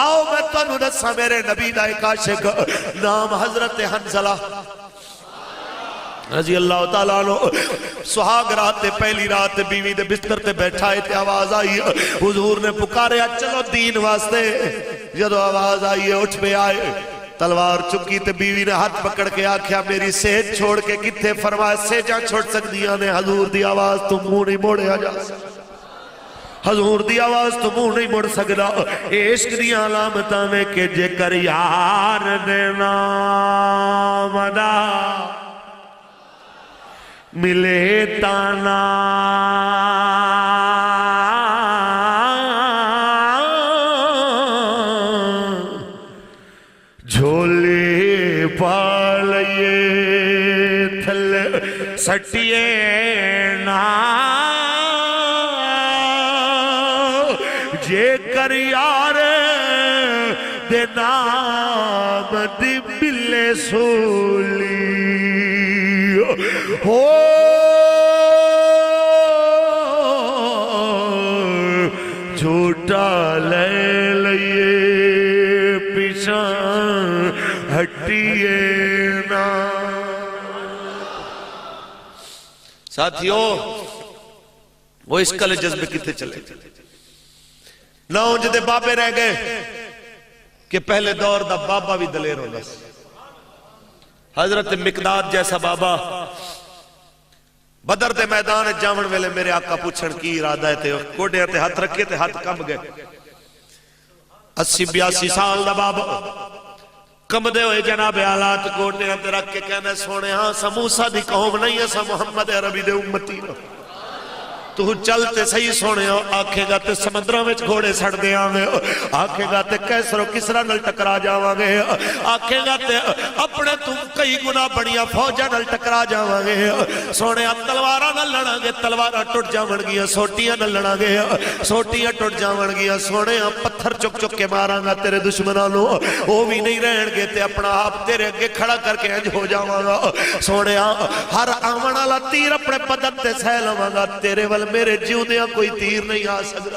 آؤ میں تنو نسا میرے نبی دا ایک عاشق نام حضرت حنزلہ رضی اللہ تعالیٰ عنہ سہاگ رات تے پہلی رات تے بیوی دے بستر تے بیٹھائے تے آواز آئی حضور نے پکارے چلو دین واسطے جدو آواز آئی ہے اٹھ پہ آئے، تلوار چکی تے بیوی نے ہاتھ پکڑ کے آکھیا میری سیج چھوڑ کے کتھے؟ فرمایا سیجاں چھوڑ سکدیاں نے، حضور دی آواز تو منہ نہیں موڑیا جا سکتا، حضور دی آواز تو منہ نہیں مڑ سکدا۔ عشق دی علامتاں میں کہ جے کر یار دے نام دا ملے تانا، جھولے پالئے تھل سٹیے نا، جے کر یار دے نام دی ملے سولی ہو، جھوٹا لے لئے پیشان ہٹیے نا۔ ساتھیوں وہ اس کل جذبے کتے چلے نہ ہوں جدے بابے رہ گئے کہ پہلے دور دا بابا بھی دلیر ہونا سی۔ حضرت مقداد جیسا بابا بدر دے میدان جامن ویلے میرے آقا پوچھن کی ارادہ تھے، کوڑے تے ہاتھ رکھے تے ہاتھ کم گئے، 80-82 سال دا بابا کم دے ہوئے جناب حالات کوڑے تے رکھ کے کہنے سونے ہاں سا موسیٰ دی قوم نہیں ہے، سا محمد عربی دے امتی تو چلتے صحیح سونے ہو، آکھے گا تے سمندرہ میں گھوڑے سڑ دے آنگے، آکھے گا تے کیسر و کسرا نل ٹکرا جاوانگے، آکھے گا تے اپنے تم کئی گناہ بڑیاں فوجہ نل ٹکرا جاوانگے، سونے آپ تلوارہ نل لڑانگے، تلوارہ ٹوٹ جاونگیاں، سوٹیاں نل لڑانگے، سوٹیاں ٹوٹ جاونگیاں، سونے آپ پتھر چک چک کے مارانگا تیرے دشمنانوں، وہ بھی نہیں رہن گے تے اپنا آپ تیرے اگے کھڑا کر کے انج ہو جاوانگا، سونے ہر آمن آلا تیر اپنے پدت تے سہ لوانگا، تیرے ول میرے جیوں دیا کوئی تیر نہیں آ سکتا۔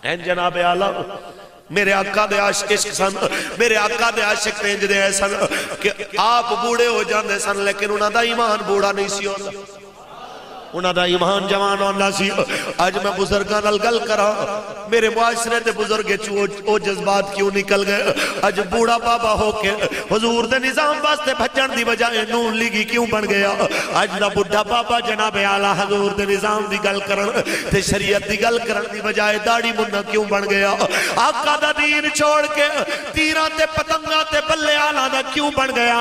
این جناب اعلیٰ میرے آقا دے عاشق سن، میرے آقا دے عاشق رینج دے سن کہ آپ بوڑے ہو جاندے سن لیکن انہاں دا ایمان بوڑا نہیں سی ہوتا، انہاں دا ایمان جوان ہونا سی۔ آج میں بزرگاں نال گل کراں، میرے معاشرے تے بزرگ او جذبات کیوں نکل گئے؟ آج بوڑا بابا ہو کے حضور دے نظام واسطے بھجن دی بجائے نون لیگی کیوں بن گیا؟ آج دا بڑھا بابا جناب اعلیٰ حضور دے نظام دی گل کرن تے شریعت دی گل کرن دی بجائے داڑھی منہ کیوں بن گیا؟ آقا دا دین چھوڑ کے تیراں تے پتنگاں تے بلے آلہ دا کیوں بن گیا؟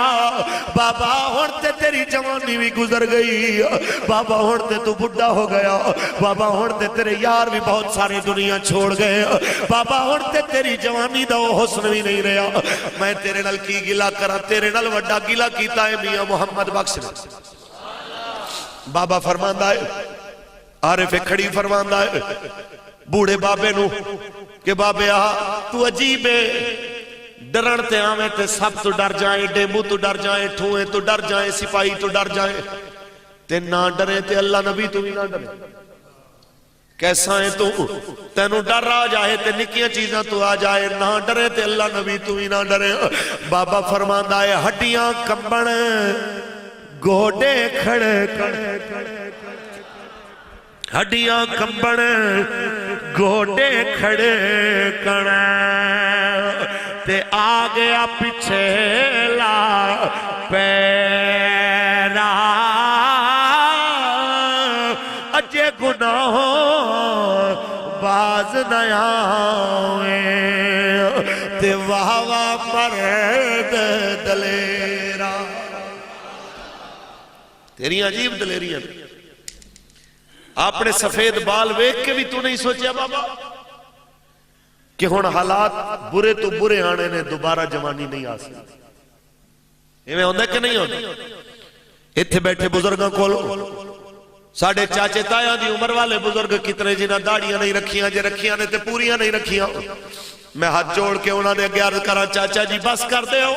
بابا ہون تے تیری جوانی بھی گزر گئی، بابا ہون تے تو بڑھا ہو گیا، بابا ہون تے تیرے یار بھی بہت ساری دنیا چھوڑ گئے، بابا ہون تے تیری جوانی دا حسن بھی نہیں رہا۔ میں تیرے نال کی گلا کرا، تیرے نال وڈا گلا کیتا ہے میاں محمد بخش نے۔ بابا فرماندہ ہے، عارف کھڑی فرماندہ ہے بوڑھے بابے نو کہ بابے تو عجیب ہے، ڈرن تے آمیں تے سب تو ڈر جائیں، ڈیمو تو ڈر جائیں، ٹھوئیں تو ڈر جائیں، سپاہی تو ڈر جائیں، تے نہ ڈرے تے اللہ نبی تو بھی نہ ڈرے۔ کیسا ہے تو تینوں ڈر آ جائے تے نکیاں چیزاں تو آ جائے، نہ ڈرے تے اللہ نبی تو بھی نہ ڈرے۔ بابا فرماندہ ہے ہڈیاں کمبن گوڑے کھڑے ہڈیاں کمبن گوڑے کھڑے کڑے تے آگیا پچھے لا پیرا اجے گناہوں باز نیاویں تے واہ مرد دلیرا۔ تیری عجیب دلیریاں اپنے سفید بال ویکھ کے بھی تو نہیں سوچیا بابا کہ ہن حالات برے تو برے آنے نے دوبارہ جوانی نہیں آ سکتی؟ ایویں ہوندا کہ نہیں ہوندا؟ ایتھے بیٹھے بزرگاں کولو ساڑھے چاچے تایاں دی عمر والے بزرگ کتنے جنہاں داڑیاں نہیں رکھیاں، جے رکھیاں نے تے پوریاں نہیں رکھیاں۔ میں ہاتھ جوڑ کے انہاں نے عرض کراں چاچا جی بس کر دے ہو،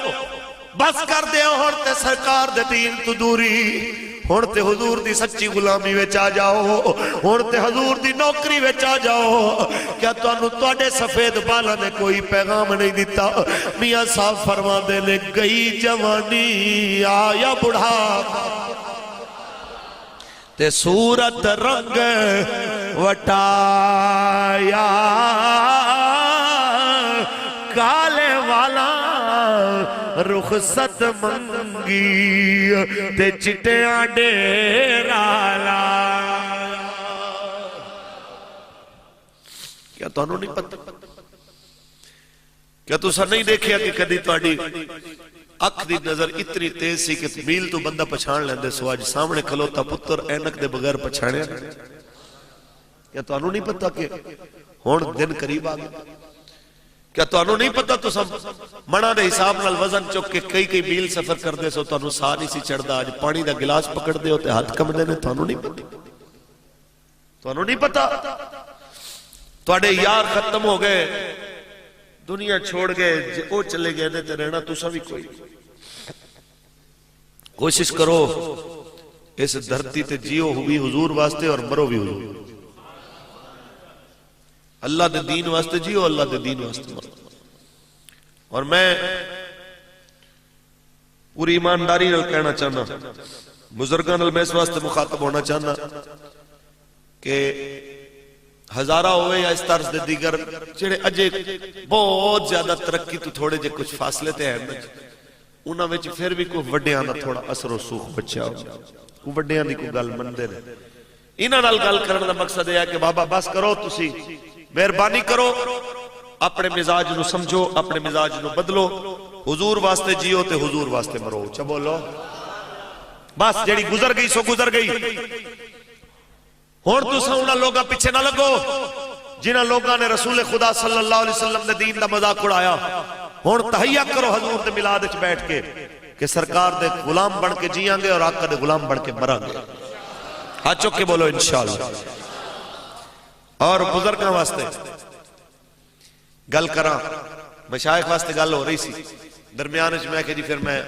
بس کر دے ہو، ہن تے سرکار دے دین تو دوری، ہن تے حضور دی سچی غلامی وچ آ جاؤ، ہن تے حضور دی نوکری وچ آ جاؤ۔ کیا تانوں تواڈے سفید بالاں نے کوئی پیغام نہیں دتا؟ میاں صاحب فرماندے نے گئی جوانی آیا بڑھاپا تے صورت رنگ وٹایا، کالے والا رخصت منگی تے چٹیاں ڈیرا لایا. کیا تو نہیں پتہ؟ کیا تسا نہیں دیکھیا کہ کدی تہاڈی اکھ دی نظر اتنی تیز سی کہ میل تو بندہ پچھان لیندے سو اج سامنے کھلوتا پتر اینک دے بغیر پچھانیا؟ کیا تانوں نہیں پتہ کہ ہن دن قریب آ گیا؟ کیا تانوں نہیں پتہ تسا منا دے حساب نال وزن چک کے کئی میل سفر کردے سو تانوں ساہ نہیں سی چڑھدا، اج پانی دا گلاس پکڑ دے ہو تے ہاتھ کمدے نے؟ تانوں نہیں پتہ؟ تانوں نہیں پتہ؟ تواڈے یار ختم ہو گئے، دنیا چھوڑ گئے، وہ چلے گئے نے تے رہنا تسا بھی کوئی. کوشش کرو اس دھرتی تے جیو بھی حضور واسطے اور مرو بھی حضور. اللہ دے دین واسطے جیو، اللہ دے دین واسطے مرو. اور میں پوری ایمانداری نال کہنا چاہنا، بزرگاں نال میں اس واسطے مخاطب ہونا چاہنا کہ ہزارہ ہوئے یا اس طرز دے دیگر جڑے اجے بہت زیادہ ترقی تو تھوڑے جے کچھ فاصلے تے ہیں، انہاں وچ پھر بھی کوئی وڈیاں دا تھوڑا اثر و سوخ بچا ہو، کوئی وڈیاں دی کوئی گل مندے نے. انہاں نال گل کرن دا مقصد یہ ہے کہ بابا بس کرو، تسی مہربانی کرو، اپنے مزاج نو سمجھو، اپنے مزاج نو بدلو، حضور واسطے جیو تے حضور واسطے مرو. اچھا بولو. بس جڑی گزر گئی سو گزر گئی. ہون تساں انہاں لوگاں پیچھے نہ لگو جنہاں لوگاں نے رسول خدا صلی اللہ علیہ وسلم دے دین دا مذاق اڑایا. ہون تہیہ کرو حضور دے میلاد وچ بیٹھ کے کہ سرکار دے غلام بن کے جیاں گے اور آقا دے غلام بن کے مراں گے. ہاتھ چک کے بولو انشاءاللہ. اور بزرگاں واسطے گل کراں، مشائخ واسطے گل ہو رہی سی درمیان وچ، میں کہ جی پھر میں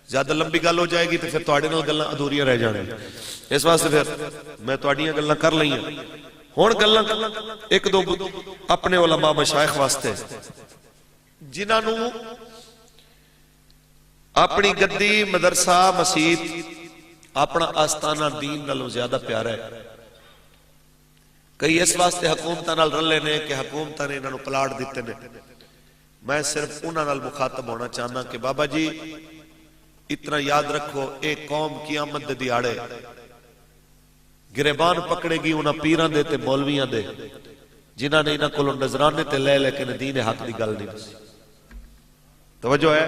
زیادہ لمبی گل ہو جائے گی تو پھر تواڈے نال گلاں ادھوریاں رہ جانے، اس واسطے پھر میں تواڈیاں گلاں کر لئیاں. ہن گلاں ایک دو اپنے علماء مشائخ واسطے جنہاں نو اپنی گدی مدرسہ مسجد اپنا آستانہ دین نالوں زیادہ پیارا ہے. کئی اس واسطے حکومتاں نال رلے نے کہ حکومتاں نے انہاں نو پلاٹ دیتے نے. میں صرف انہاں نال مخاطب ہونا چاہنا کہ بابا جی اتنا یاد رکھو، ایک قوم قیامت دے دیاڑے گریبان پکڑے گی انہاں پیراں دے تے مولویاں دے جنہاں نے انہاں کولوں نذرانے تے لے لیکن دین حق دی گل نہیں دسی. توجہ ہے؟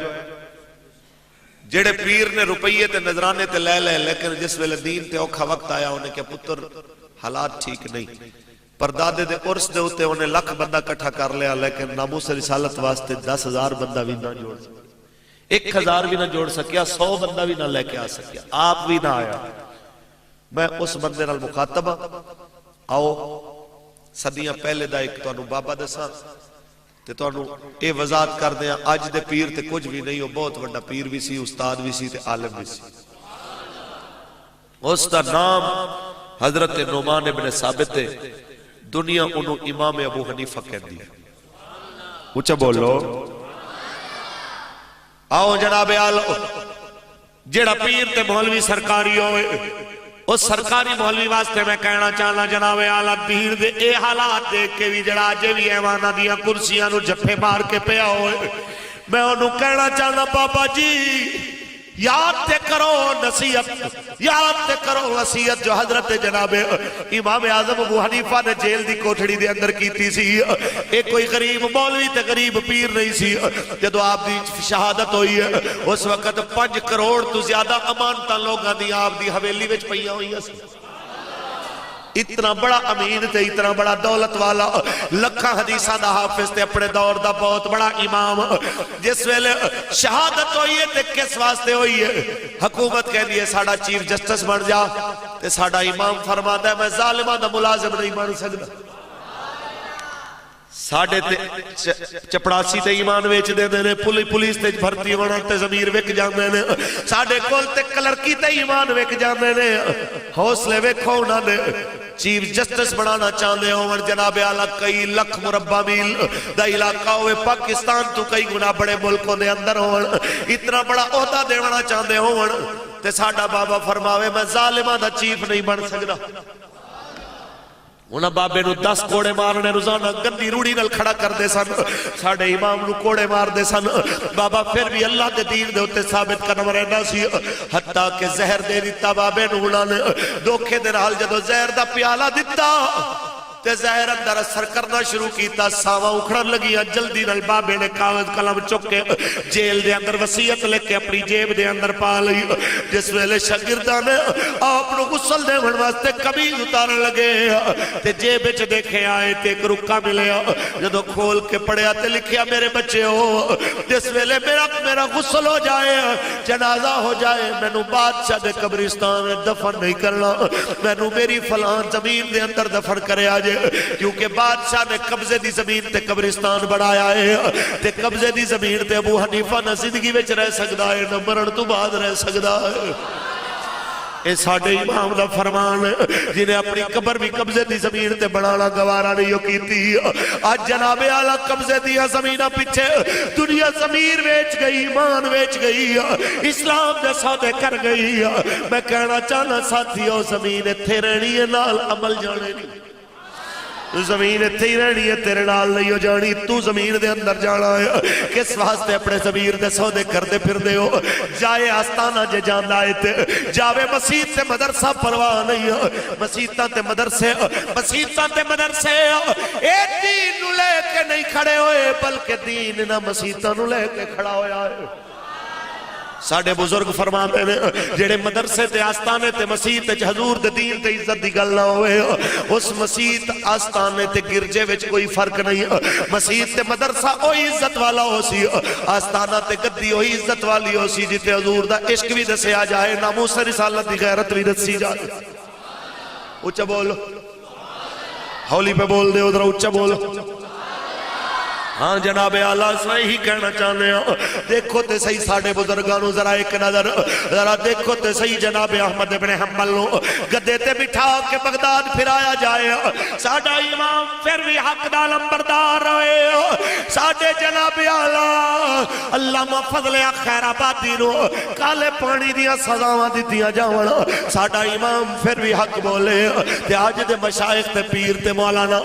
جڑے پیر نے روپیے تے نذرانے تے لے لے لیکن جس ویلے دین تے اوکھا وقت آیا انہیں کہ پتر حالات ٹھیک نہیں، پردادے دے عرس دے ہوتے انہیں لکھ بندہ کٹھا کر لیا لیکن ناموس رسالت واسطے 10,000 بندہ بھی نہ جوڑ سکیا، 1,000 بھی نہ جوڑ سکیا، 100 بندہ بھی نہ لے کے آ سکیا، آپ بھی نہ آیا. میں اس بندے نال مخاطب آؤ صدیاں پہلے دا ایک تانوں بابا دساں تے تانوں اے وضاحت کر دیاں. اج دے پیر تے کچھ بھی نہیں، وہ بہت بڑا پیر بھی سی، استاد بھی سی تے عالم بھی سی. اس دا نام حضرت نعمان ابن ثابت ہے. دنیا انہوں امام ابو حنیفہ کہندی ہے. اونچا بولو. آؤ جناب آلو جڑا پیر تے مولوی سرکاری ہوئے اس سرکاری مولوی واسطے میں کہنا چاہنا جناب آلہ پیر دے اے حالات دیکھ کے بھی جڑا آجے بھی ایوانہ دیا کرسیاں نو جھپے مار کے پیا ہوئے میں انہوں کہنا چاہنا بابا جی یاد تے کرو نصیحت، یاد تے کرو وصیت جو حضرت جناب امام اعظم ابو حنیفہ نے جیل دی کوٹھڑی دے اندر کیتی سی. ایک کوئی غریب مولوی تے غریب پیر نہیں سی. جدو آپ دی شہادت ہوئی ہے اس وقت 5 کروڑ تو زیادہ امانتاں لوگاں دی آپ دی حویلی وچ پئیاں ہوئی ہے. اتنا بڑا امین تے اتنا بڑا دولت والا لکھاں حدیثہ دا حافظ تے اپنے دور دا بہت بڑا امام جس ویلے شہادت ہوئی ہے تے کس واسطے ہوئی ہے؟ حکومت کہہ دیئے ساڑھا چیف جسٹس بن جا تے ساڑھا امام فرماتا ہے میں ظالمہ دا ملازم نہیں بن سکتا. ساڑھے چپڑاسی تے ایمان ویچ دے دے پولیس تے بھرتی ہونا تے ضمیر وک جاندے نے ساڑھے کول تے کلرکی تے ایمان وک جاندے نے. حوصلے وکھو انہاں نے چیف جسٹس بنانا چاہندے ہوں جناب اعلیٰ کئی لکھ مربع میل دا علاقہ ہوئے پاکستان تو کئی گنا بڑے ملکوں دے اندر ہوں اتنا بڑا عہدہ دینا چاہندے ہوں تے ساڑھا بابا فرماوے میں ظالمہ دا چیف نہیں بن سکتا. انہاں بابے نو 10 کوڑے مارنے روزانہ گندی روڑی نال کھڑا کر دے سن ساڑھے امام نو کوڑے مار دے سن بابا پھر بھی اللہ دے دین دے ہوتے ثابت کرنا رہنا سی حتیٰ کہ زہر دے دیتا بابے نو انہاں نے دھوکے دے نال جدو زہر دا پیالہ دیتا تے زہر اندر اثر کرنا شروع کیتا ساواں اکھڑن لگیاں جلدی نال بابے نے کاغذ قلم چکے جیل دے اندر وصیت لے کے اپنی جیب دے اندر پا لئی جس ویلے شاگرداں نے آپ نو غسل دے واسطے قمیض اتارن لگے تے جیب وچ دیکھے آئے تے ایک رکا ملیا جدوں کھول کے پڑھیا تے لکھیا میرے بچے ہو جس ویلے میرا غسل ہو جائے جنازہ ہو جائے مینوں بادشاہ دے قبرستان میں دفن نہیں کرنا مینوں میری فلان زمین دے اندر دفن کرے آ کیونکہ بادشاہ نے قبضے دی زمین تے قبرستان بڑھایا ہے تے قبضے دی زمین تے ابو حنیفہ نہ زندگی وچ رہ سکدا ہے نہ مرن تو بعد رہ سکدا ہے اے ساڑھے امام دا فرمان جنہیں اپنی قبر بھی قبضے دی زمین تے بنانا گوارا نہیں کیتی آج جناب اعلیٰ قبضے دیا زمینہ پیچھے دنیا زمین ویچ گئی ایمان ویچ گئی اسلام دے سودے کر گئی میں کہنا چاہنا ساتھیوں زمین اتھے رہنی ہے نال عمل جانے نہیں زمین اتھے ہی رہنی ہے تیرے نال نہیں ہو جانی تو زمین دے اندر جانا ہے کس واسطے اپنے زمین دے سودے کر دے پھر دے ہو جائے آستانہ جے جان آئے تے جاوے مسجد تے مدرسہ پرواہ نہیں ہے مسجداں تے مدرسے اے دین نو لے کے نہیں کھڑے ہوئے بلکہ دین نہ مسجداں نو لے کے کھڑا ہویا ہے ساڑھے بزرگ فرماتے ہیں جڑے مدرسے تے آستانے تے مسجد تے حضور دے دین تے عزت دی گل نہ ہوئے اس مسجد آستانے تے گرجے وچ کوئی فرق نہیں مسجد تے مدرسہ اوہی عزت والا ہو سی آستانہ تے گدی اوہی عزت والی ہو سی جتے حضور دا عشق بھی دسیا جائے ناموس رسالت دی غیرت بھی دسی جائے اچھا بولو ہولی پہ بول دے ادھر اچھا بولو ہاں جناب اعلیٰ صحیح کہنا چاہنے ہیں دیکھو تے صحیح ساڑھے بزرگانوں ذرا ایک نظر ذرا دیکھو تے صحیح جناب احمد ابن حنبل گدے تے بٹھا کے بغداد پھرایا جائے ساڑھا امام پھر بھی حق دا لمبردار ہوئے ساڑھے جناب اعلیٰ اللہ فضل خیر آبادی نو کالے پانی دیا سزاواں دیتیاں جاوڑا ساڑھا امام پھر بھی حق بولے تے آج دے مشائخ تے پیر تے مولانا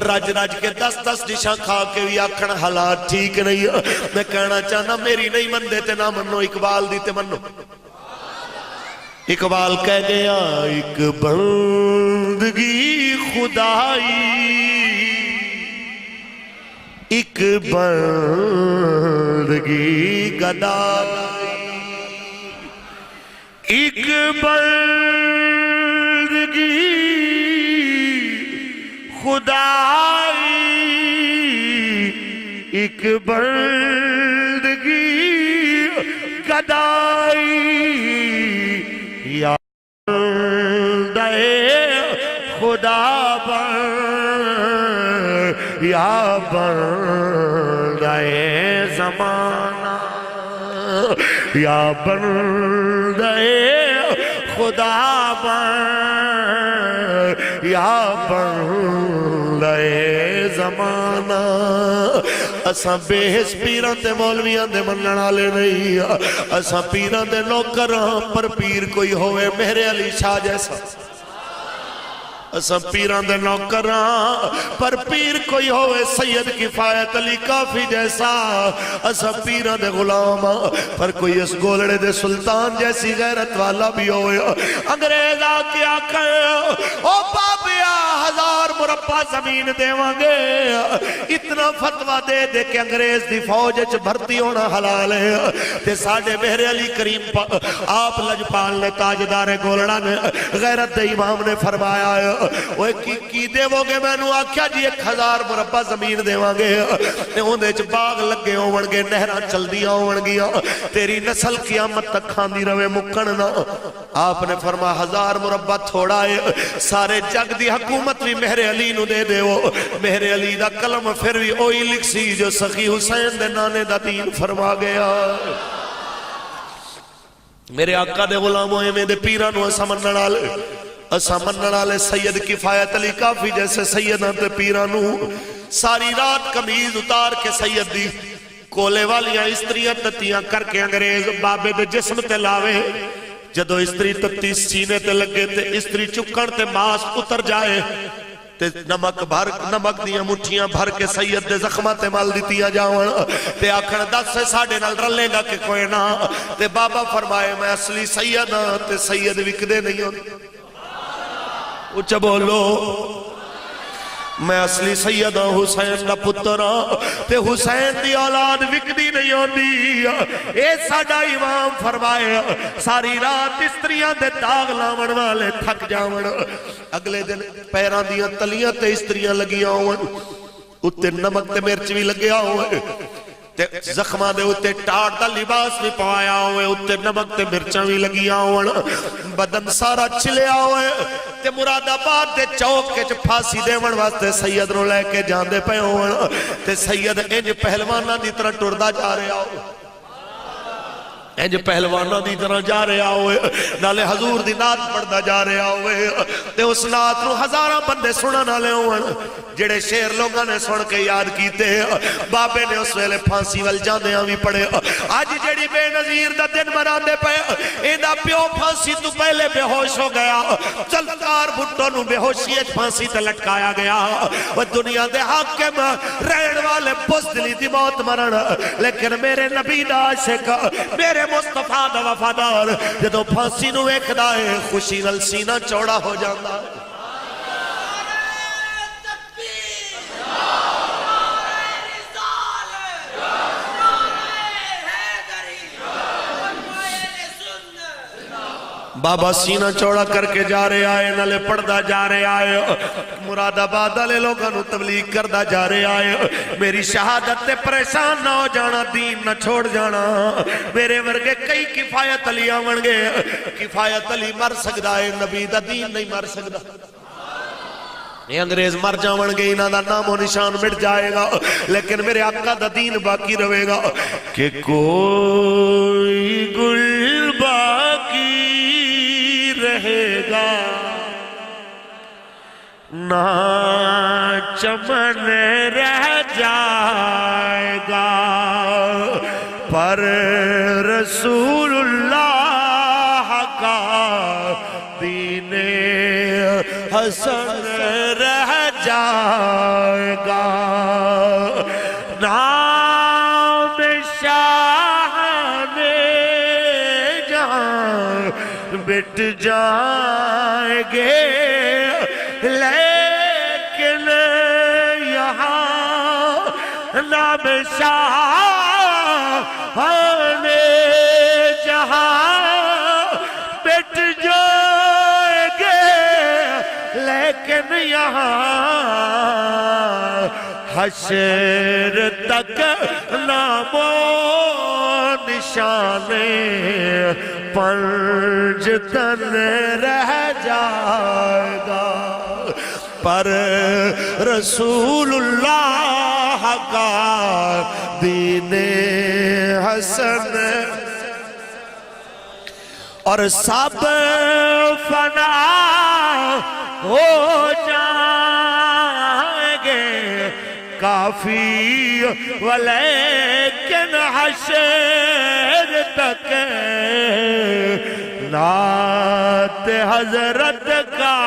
رج رج کے 10 ڈشاں کھا کے بھی آکھن حالات ٹھیک نہیں میں کہنا چاہنا میری نہیں من دیتے نہ منو اقبال دیتے منو اقبال کہہ گیا ایک بندگی خدائی ایک بندگی گدائی ایک بندگی خدائی ایک بندگی گدائی یا بندے خدا بن یا بندے زمانہ یا بندے خدا بن یا بندے زمانہ اساں بے حس پیران تے مولویاں دے منن والے نہیں اساں پیران دے نوکراں پر پیر کوئی ہوئے مہر علی شاہ جیسا اساں پیران دے نوکراں پر پیر کوئی ہوئے سید کفایت علی کافی جیسا اساں پیران دے غلام پر کوئی اس گولڑے دے سلطان جیسی غیرت والا بھی ہوئے انگریز آکے آکے او بابیا 1000 مربع زمین دے وانگے اتنا فتوہ دے دے کہ انگریز دی فوج اچھ بھرتی ہونا حلال ہے تے ساڑھے مہر علی کریم آپ لجپال نے تاجدار گولڑا نے غیرت دے امام نے فرمایا ہے وہ کی دے وہ گے میں نو آکھیا جی 1000 مربع زمین دے وانگے تے ہوندے چھ باغ لگے ہوونگے نہران چل دیا ہوونگیاں تیری نسل قیامت تک کھاندی روے مکڑنا آپ نے فرما 1000 مربع تھوڑا ہے سارے جگ دی حکومت بھی مہر علی نو دے دے وہ مہر علی دا کلم پھر بھی اوہی لکھ سی جو سخی حسین دے نانے دا دین فرما گیا میرے آقا دے غلاموں میں دے پیرانو اسا منن والے سید کفایت علی کافی جیسے سیدہ تے پیرانو ساری رات قمیض اتار کے سید دی کولے والیاں استریاں تتیاں کر کے انگریز بابے دے جسم تے لاوے جدو استری تتی سینے تے لگے تے استری چکن تے ماس اتر جائے تے نمک دیاں مٹھیاں بھر کے سید دے زخمہ تے مال دیتیاں جاؤں تے آکھن 10 سے ساڑھے نال رلے گا کہ کوئی نہ تے بابا فرمائے میں اصلی سید ہاں تے سید وکدے نہیں ہوتے اچھا بولو میں اصلی سید ہوں حسین دا پتر ہوں تے حسین دی اولاد وکدی نہیں ہوندی اے ساڑھا امام فرمائے ساری رات استریاں دے داغ لاون والے تھک جاون اگلے دن پیران دیاں تلیاں تے استریاں لگیاں ہوں اتے نمک تے مرچ بھی لگیا ہوئے تے زخمہ دے اتے ٹاٹ دا لباس بھی پایا ہوئے اتے نمک تے مرچاں بھی لگیا ہوئے بدن سارا چلیا ہوئے تے مراد آباد دے چوک کے پھانسی دے من واسطے سید رو لے کے جان دے پہ ہوئے تے سید انج پہلوانا دی طرح ٹردہ جا رہے آؤ انج پہلوانا دی طرح جا رہے آؤے نالے حضور دی نات پڑھدا جا رہے آؤے تے اس نات نو ہزاراں بندے سننا نالے ہوئے جڑے شیر لوگاں نے سن کے یاد کیتے بابے نے اس ویلے پھانسی وال جاندیاں بھی پڑھے آج جڑی بے نظیر دا دن مراندے پہ ایندا پیو پھانسی تو پہلے بے ہوش ہو گیا چلکار بھٹو نو بے ہوشی پھانسی تے لٹکایا گیا وہ دنیا دے حاکم رہن والے بزدلی دی موت مرن لیکن میرے نبی دا عاشق میرے مصطفیٰ دا وفادار جدو پھانسی نو ایک دائے خوشی نل سینہ چوڑا ہو جاندہ ہے بابا سینہ چوڑا کر کے جا رہے آئے نلے پڑھدا جا رہے آئے مراد آباد والے لوگوں نو تبلیغ کردا جا رہے آئے میری شہادت تے پریشان نہ ہو جانا دین نہ چھوڑ جانا میرے ورگے کئی کفایت علی آون گے کفایت علی مر سکدا ہے نبی دا دین نہیں مر سکدا یہ انگریز مر جاون گے انہاں دا نام و نشان مٹ جائے گا لیکن میرے آقا دا دین باقی رہے گا کہ کوئی گل باقی رہے گا نہ چمن رہ جائے گا پر رسول اللہ کا دین حسن رہ جائے گا نام شاہ نے جہاں بٹ جائیں گے لیکن یہاں نام شاہ نے جہاں بٹ جائیں گے لیکن یہاں حشر تک نام و نشان پنج تن رہ جائے گا پر رسول اللہ کا دین حسن اور سب فنا ہو جائیں گے کافی ولیکن حشر تک نعت حضرت کا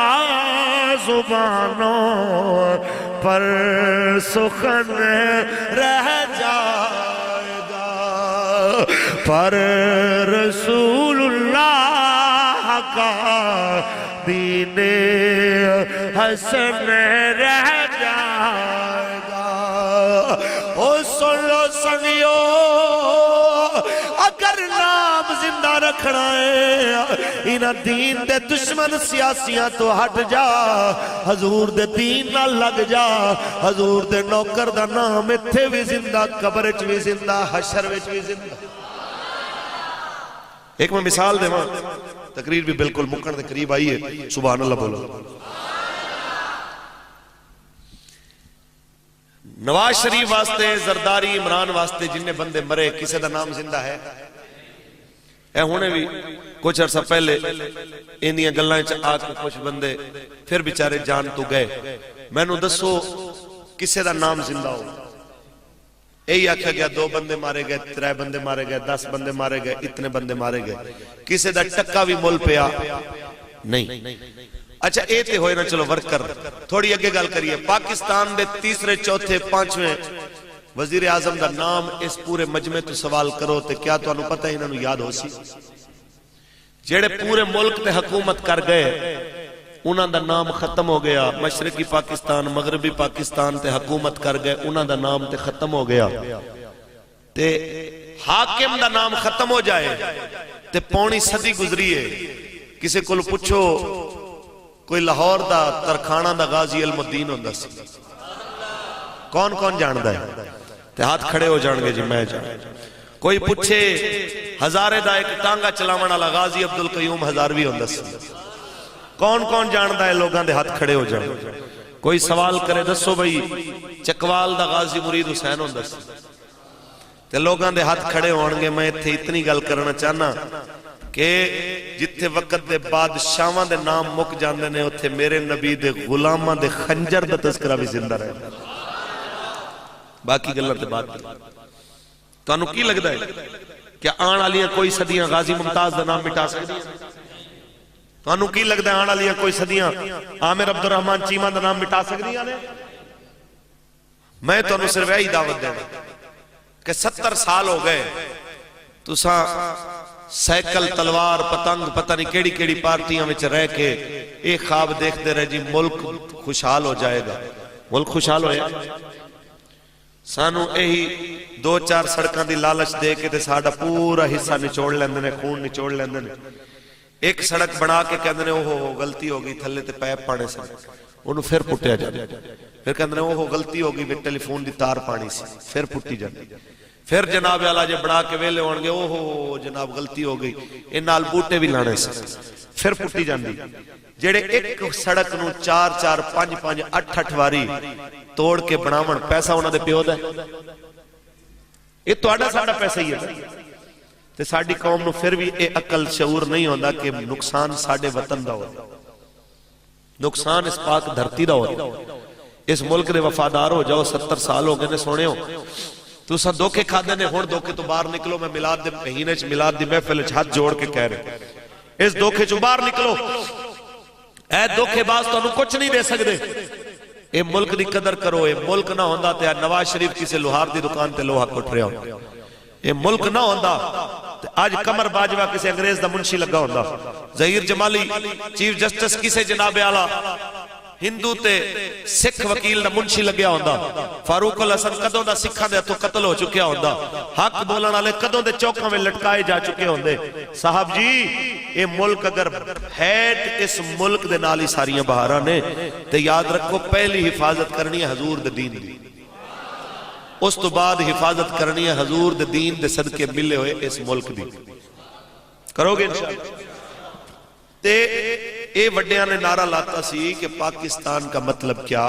زبانوں پر سخن رہ جائے گا پر رسول اللہ کا دین حسن رہ جائے گا او سن لو سنگیو اگر نام زندہ رکھنا ہے انہاں دین دے دشمن سیاسیاں تو ہٹ جا حضور دے دین نہ لگ جا حضور دے نوکر دا نام اتھے بھی زندہ قبرچ بھی زندہ حشر وچ بھی زندہ ایک میں مثال دے ماں تقریر بھی بالکل مکن دے قریب آئی ہے سبحان اللہ بولو نواز شریف واسطے زرداری عمران واسطے جنہیں بندے مرے کسے دا نام زندہ ہے اے ہونے بھی کچھ عرصہ پہلے انہی گلائیں آج کے کچھ بندے پھر بیچارے جان تو گئے میں نو دسو کسے دا نام زندہ ہو یہی آکھا گیا 2 بندے مارے گئے 3 بندے مارے گئے 10 بندے مارے گئے اتنے بندے مارے گئے کسے دا ٹکا بھی مول پیا نہیں اچھا اے تے ہوئے نا چلو ورکر، تھوڑی اگے گل کریے۔ پاکستان دے تیسرے چوتھے پانچویں وزیر اعظم دا نام اس پورے مجمع تو سوال کرو تے کیا تو انہوں پتہ انہوں یاد ہو سی؟ جیڑے پورے ملک تے حکومت کر گئے انہاں دا نام ختم ہو گیا، مشرقی پاکستان مغربی پاکستان تے حکومت کر گئے انہاں دا نام تے ختم ہو گیا، تے حاکم دا نام ختم ہو جائے تے پونی صدی گزری ہے، کسے کل پوچھو کوئی لاہور دا ترکھانہ دا غازی علم الدین ہوندا سی، کون کون جاندا ہے؟ تے ہاتھ کھڑے ہو جان گے جی میں جان۔ کوئی پوچھے ہزارے دا ایک ٹانگا چلاون والا غازی عبدالقیوم ہزاروی ہوندا سی، کون کون جاندا ہے؟ لوگاں دے ہاتھ کھڑے ہو جان۔ کوئی سوال کرے دسو بھئی چکوال دا غازی مرید حسین ہوندا سی، تے لوگاں دے ہاتھ کھڑے ہون گے۔ میں اتھے اتنی گل کرنا چاہنا کہ جتھے وقت دے بادشاہاں دے نام مک جاندے نے اتھے میرے نبی دے غلاماں دے خنجر دا تذکرہ بھی زندہ رہے۔ باقی گلہ تے بات تو انہوں کی لگتا ہے کہ آن آلیاں کوئی صدیاں غازی ممتاز دا نام مٹا سکتی ہیں؟ تو انہوں کی لگتا ہے آن آلیاں کوئی صدیاں عامر عبد الرحمن چیمہ دا نام مٹا سکتی ہیں؟ میں تو انہوں صرف یہی دعوت دینا کہ 70 سال ہو گئے تو سائیکل تلوار پتنگ پتہ نہیں کیڑی کیڑی پارٹیاں میں رہ کے ایک خواب دیکھتے رہے جی ملک خوشحال ہو جائے گا۔ ملک خوشحال ہوئے سانو یہی 2-4 سڑکاں دی لالچ دے کے تے ساڑا پورا حصہ نچوڑ لیندے نے، خون نچوڑ لیندے نے۔ ایک سڑک بنا کے کہندے نے اوہو غلطی ہو گئی تھلے تے پیپ پانے سے، انہوں پھر پٹیا جانے، پھر کہندے نے اوہو غلطی ہو گئی وہ ٹیلی فون دی تار پانی سے، پھر پٹی جانے، پھر جناب اعلیٰ جے بڑھا کے ویلے ہون گے اوہو جناب غلطی ہو گئی ان نال بوٹے بھی لانے سے، پھر پٹی جاندی۔ جیڑے ایک سڑک نو 4-4 5-5 8-8 واری توڑ کے بناون پیسہ انہاں دے پیو دا ہے، یہ توڑا ساڑا پیسہ ہی ہے۔ تے ساڑی قوم نو پھر بھی اے عقل شعور نہیں ہوندا کہ نقصان ساڑے وطن دا ہوتا، نقصان اس پاک دھرتی دا ہوتا۔ اس ملک دے وفادار ہو جاؤ، 70 سال ہو گئے نے سونے ہو تو سا دھوکے کھا دینے، ہون دھوکے تو باہر نکلو۔ میں میلاد دے مہینے چ میلاد دی محفل ہاتھ جوڑ کے کہہ رہے اس دھوکے چ باہر نکلو، اے دھوکے باز تو انہوں کچھ نہیں دے سکتے۔ اے ملک دی قدر کرو، اے ملک نہ ہوندہ تے نواز شریف کسی لوہار دی دکان تے لوہا کٹ رہا ہوں، اے ملک نہ ہوندہ تے آج کمر باجوہ کسی انگریز دا منشی لگا ہوندہ، ظہیر جمالی چیف جسٹس کسی جناب اعلیٰ ہندو تے سکھ وکیل دا منشی لگیا ہوندہ، فاروق الحسن قدوں دا سکھاں دے تو قتل ہو چکیا ہوندہ، حق بولن والے قدوں دے چوکاں میں لٹکائے جا چکے ہوندے۔ صاحب جی اے ملک اگر ہیٹ اس ملک دے نالی ساریاں بہاراں نے تے یاد رکھو پہلی حفاظت کرنی ہے حضور دے دین دی، اس تو بعد حفاظت کرنی ہے حضور دے دین دے صدقے ملے ہوئے اس ملک دی۔ کرو گے انشاءاللہ؟ تے اے وڈیاں نے نعرہ لاتا سی کہ پاکستان کا مطلب کیا،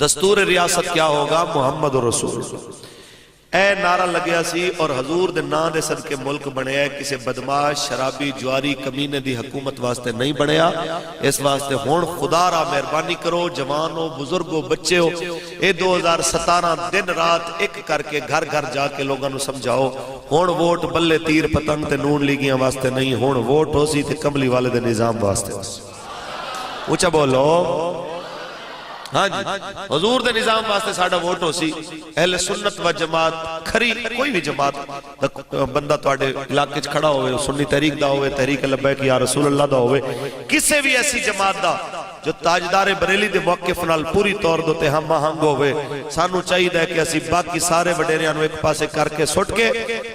دستور ریاست کیا ہوگا، محمد رسول اے نعرہ لگیا سی، اور حضور دے نا دے صدقے ملک بنیا ہے، کسی بدماش شرابی جواری کمینے دی حکومت واسطے نہیں بنیا۔ اس واسطے ہون خدا را مہربانی کرو، جوانوں بزرگوں بچے ہو، اے 2017 دن رات ایک کر کے گھر گھر جا کے لوگاں نو سمجھاؤ ہون ووٹ بلے تیر پتنگ تے نون لیگیاں واسطے نہیں، ہون ووٹ ہو سی تے کملی والے دے نظام واسطے۔ اونچا بولو ہاں جی، حضور دے نظام واسطے ساڑھا ووٹ ہو سی۔ اہل سنت و جماعت کھری کوئی بھی جماعت بندہ توڑے علاقے کھڑا ہوئے، سنی تحریک دا ہوئے، تحریک لبیک یا رسول اللہ دا ہوئے، کسے بھی ایسی جماعت دا جو تاجدار بریلی دے موقف نال پوری طور دوتے ہم آہنگ ہوئے، سانو چاہیے ہے کہ اسی باقی سارے وڈیریاں نو ایک پاسے کر کے سٹ کے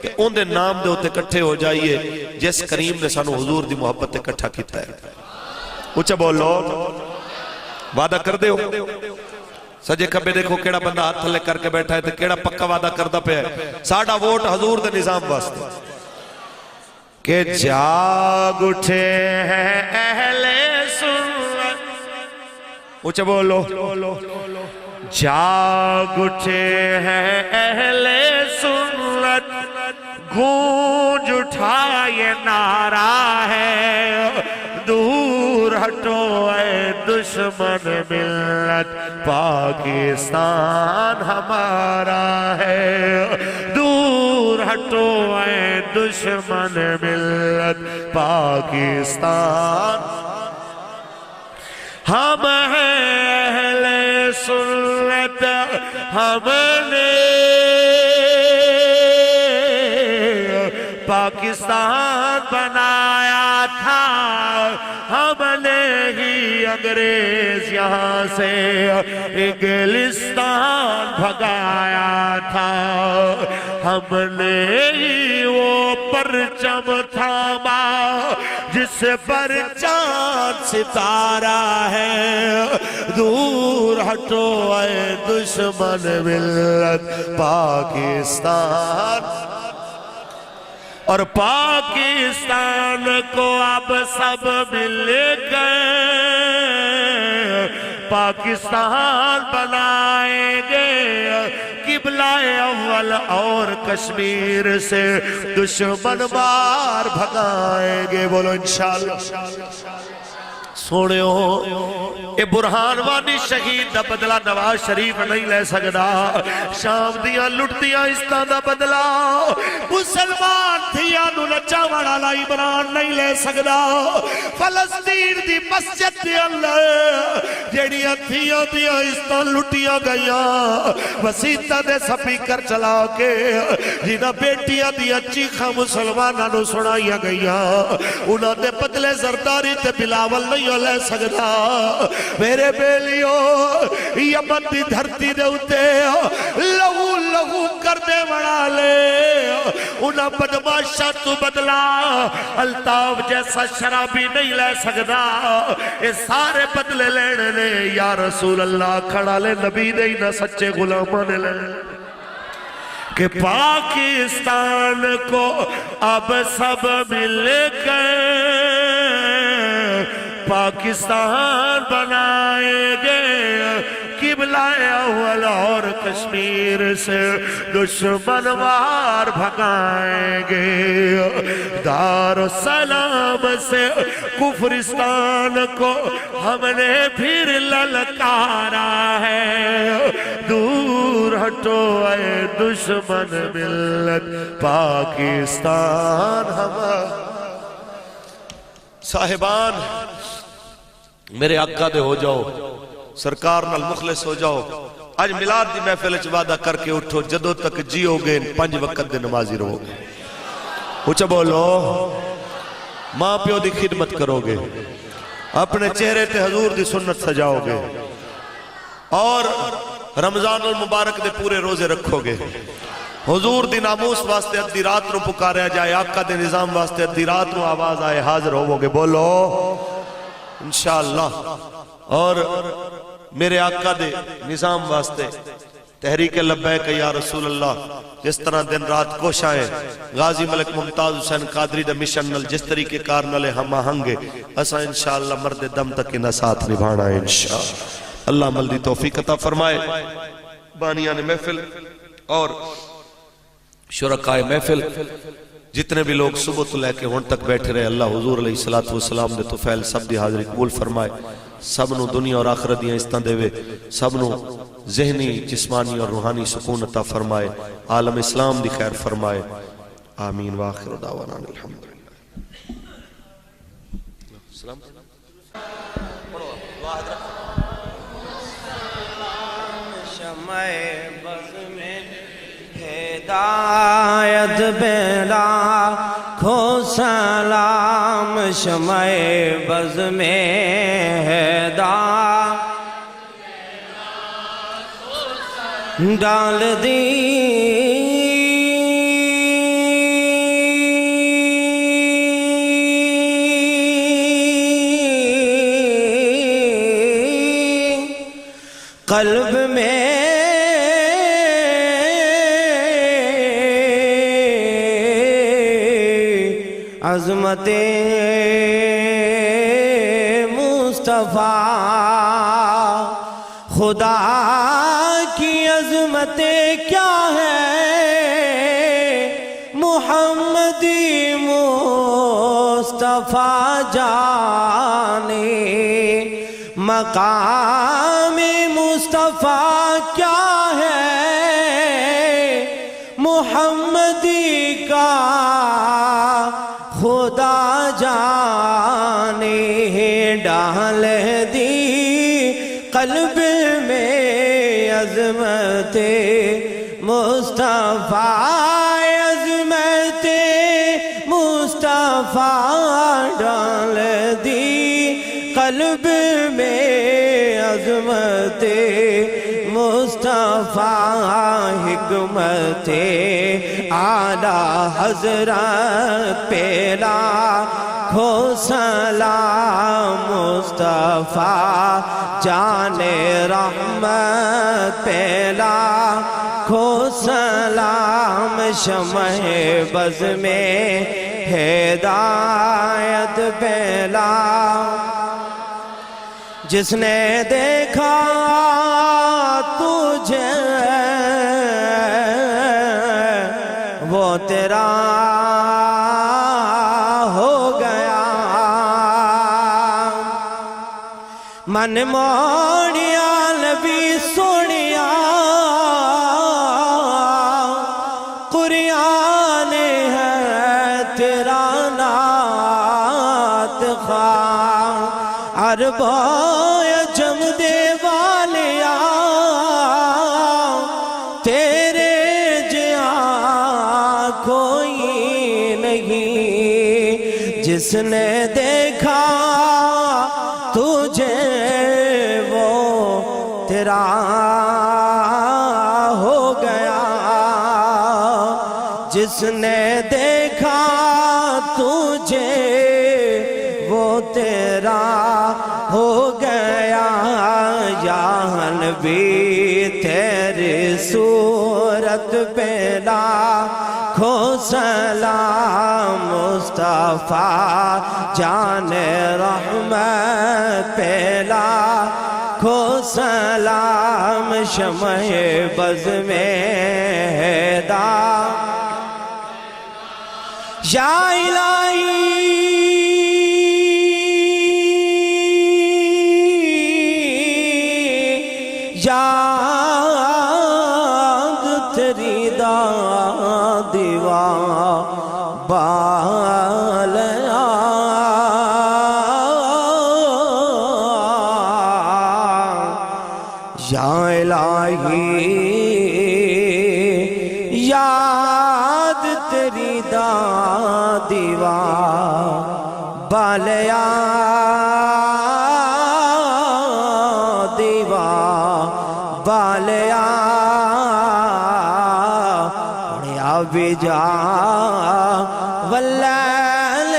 کہ ان دے نام دے ہوتے کٹھے ہو جائیے جس کریم نے سانو حضور دی محبت تے کٹھا کیتا ہے۔ اچھا بولو وعدہ کر دے ہو؟ سجے کبے دیکھو کیڑا بندہ ہاتھ تھلے کر کے بیٹھا ہے تو کیڑا پکا وعدہ کردہ پہ ہے۔ ساڑھا ووٹ حضور دے نظام واسطے کہ جاگ اٹھے ہیں اہل سنت، اچھا بولو جاگ اٹھے ہیں اہل سنت، گونج اٹھا یہ نعرہ ہے، دور ہٹو اے دشمن ملت، پاکستان ہمارا ہے، دور ہٹو اے دشمن ملت پاکستان ہم ہیں اہل سنت ہم نے پاکستان بنایا تھا ہم نے ہی انگریز یہاں سے انگلستان بھگایا تھا ہم نے ہی وہ پرچم تھاما جس پر چاند ستارہ ہے دور ہٹو اے دشمن ملت پاکستان اور پاکستان کو اب سب مل گئے پاکستان بنائیں گے قبلہ اول اور کشمیر سے دشمن مار بھگائیں گے بولو انشاءاللہ سونے ہو اے برہان وانی شہید دا بدلہ نواز شریف نہیں لے سکدا شام دیاں لٹدیاں استاں دا بدلہ مسلمان تھیاں نو نچا وڑا لائی بران نہیں لے سکدا فلسطین دی مسجد دے اللہ جیڑیاں تھیاں دیاں استاں لٹیاں گئیاں وسیطہ دے سپیکر چلا کے جنہ بیٹیاں دیاں چیخاں مسلمانہ نو سنائیاں گئیاں انہاں دے بدلے زرداری تے بلاول نہیں لے سکتا میرے بیلیو یمن دی دھرتی دے ہوتے لہو لہو کر دے بڑا لے انہاں بدماشا تو بدلا الطاف جیسا شرابی نہیں لے سکتا اے سارے بدلے لینے لے یا رسول اللہ کھڑا لے نبی دے نہ سچے غلامان لے کہ پاکستان کو اب سب مل گئے پاکستان بنائیں گے قبلہ اول اور کشمیر سے دشمن وار بھگائیں گے دار السلام سے کفرستان کو ہم نے پھر للکارا ہے دور ہٹو اے دشمن ملت پاکستان ہم صاحبان میرے آقا دے ہو جاؤ سرکار نال مخلص ہو جاؤ آج ملاد دی محفل اچ وعدہ کر کے اٹھو جدو تک جیو گے 5 وقت دے نمازی رہو گے اچھا بولو ماں پیو دی خدمت کرو گے اپنے چہرے تے حضور دی سنت سجاؤ گے اور رمضان المبارک دے پورے روزے رکھو گے حضور دی ناموس واسطے ادھی رات رو پکاریا جائے آقا دے نظام واسطے ادھی رات رو آواز آئے حاضر ہو گے بولو انشاءاللہ اور میرے آقا دے نظام واسطے تحریک لبیک یا رسول اللہ جس طرح دن رات کوشائیں غازی ملک ممتاز حسین قادری دے مشن نل جس طریقے کار نلے ہم آہنگے اسا انشاءاللہ مرد دم تک انہ ساتھ نبھانا ہے انشاءاللہ اللہ عمل دی توفیق عطا فرمائے بانیان محفل اور شرکائے محفل جتنے بھی لوگ صبح تو لے کے ہون تک بیٹھے رہے اللہ حضور علیہ السلام دے توفیل سب دی حاضری قبول فرمائے سب نو دنیا اور آخرت دیاں استان دے وے سب نو ذہنی جسمانی اور روحانی سکون عطا فرمائے عالم اسلام دی خیر فرمائے آمین وآخر دعوانا الحمدللہ سلام شمع بز میں ہدایت بیلا کھو سلام شمع بز میں ہدایت ڈال دی قلب میں عظمت مصطفیٰ خدا کی عظمت کیا ہے محمدی مصطفیٰ جانے مقام مصطفیٰ کیا ہے محمدی کا خدا جانے ڈال دی قلب میں عظمت مصطفیٰ، عظمت مصطفیٰ ڈال دی قلب میں عظمت مصطفیٰ، حکمت اعلیٰ حضرت پہ لاکھوں سلام، مصطفیٰ جان رحمت پہ لاکھوں سلام، شمع بز میں ہدایت پہ جس نے دیکھا تجھے وہ تیرا ہو گیا، من موڑیا نبی سوڑیا قرآن ہے تیرا نعت خواہ، عرب عجم دے والیا تیرے جہاں کوئی نہیں، جس نے دیکھا تجھے وہ تیرا ہو گیا، جس نے دیکھا تجھے وہ تیرا ہو گیا، یا نبی تیری صورت پہ لاکھوں سلام، مصطفیٰ جان رحمت پہ لاکھوں سلام، شمع بز میں یا الہی یاد تیری دیوا بالیا، یا الہی یاد تیری دیوا بالیا، دیوا بالیا اڑیا بجا واللیل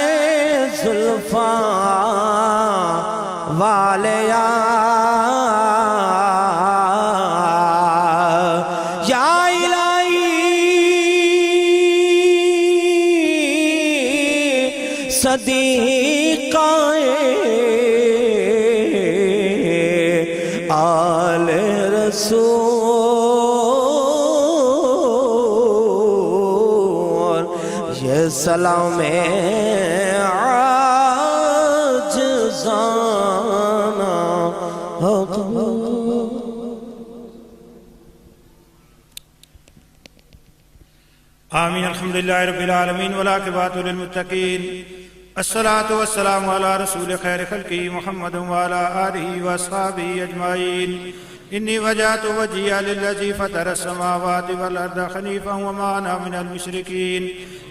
زلفاں والیا، یا الہی صدیقائے آل رسول، یہ سلام عاجزانہ آمین۔ الحمدللہ رب العالمین والعاقبۃ للمتقین، الصلاة والسلام علی رسول خیر خلقی محمد وعلی آلہ واصحابہ اجمعین۔ انی وجہت وجہی للذی فطر السماوات والارض حنیفا وما انا من المشرکین،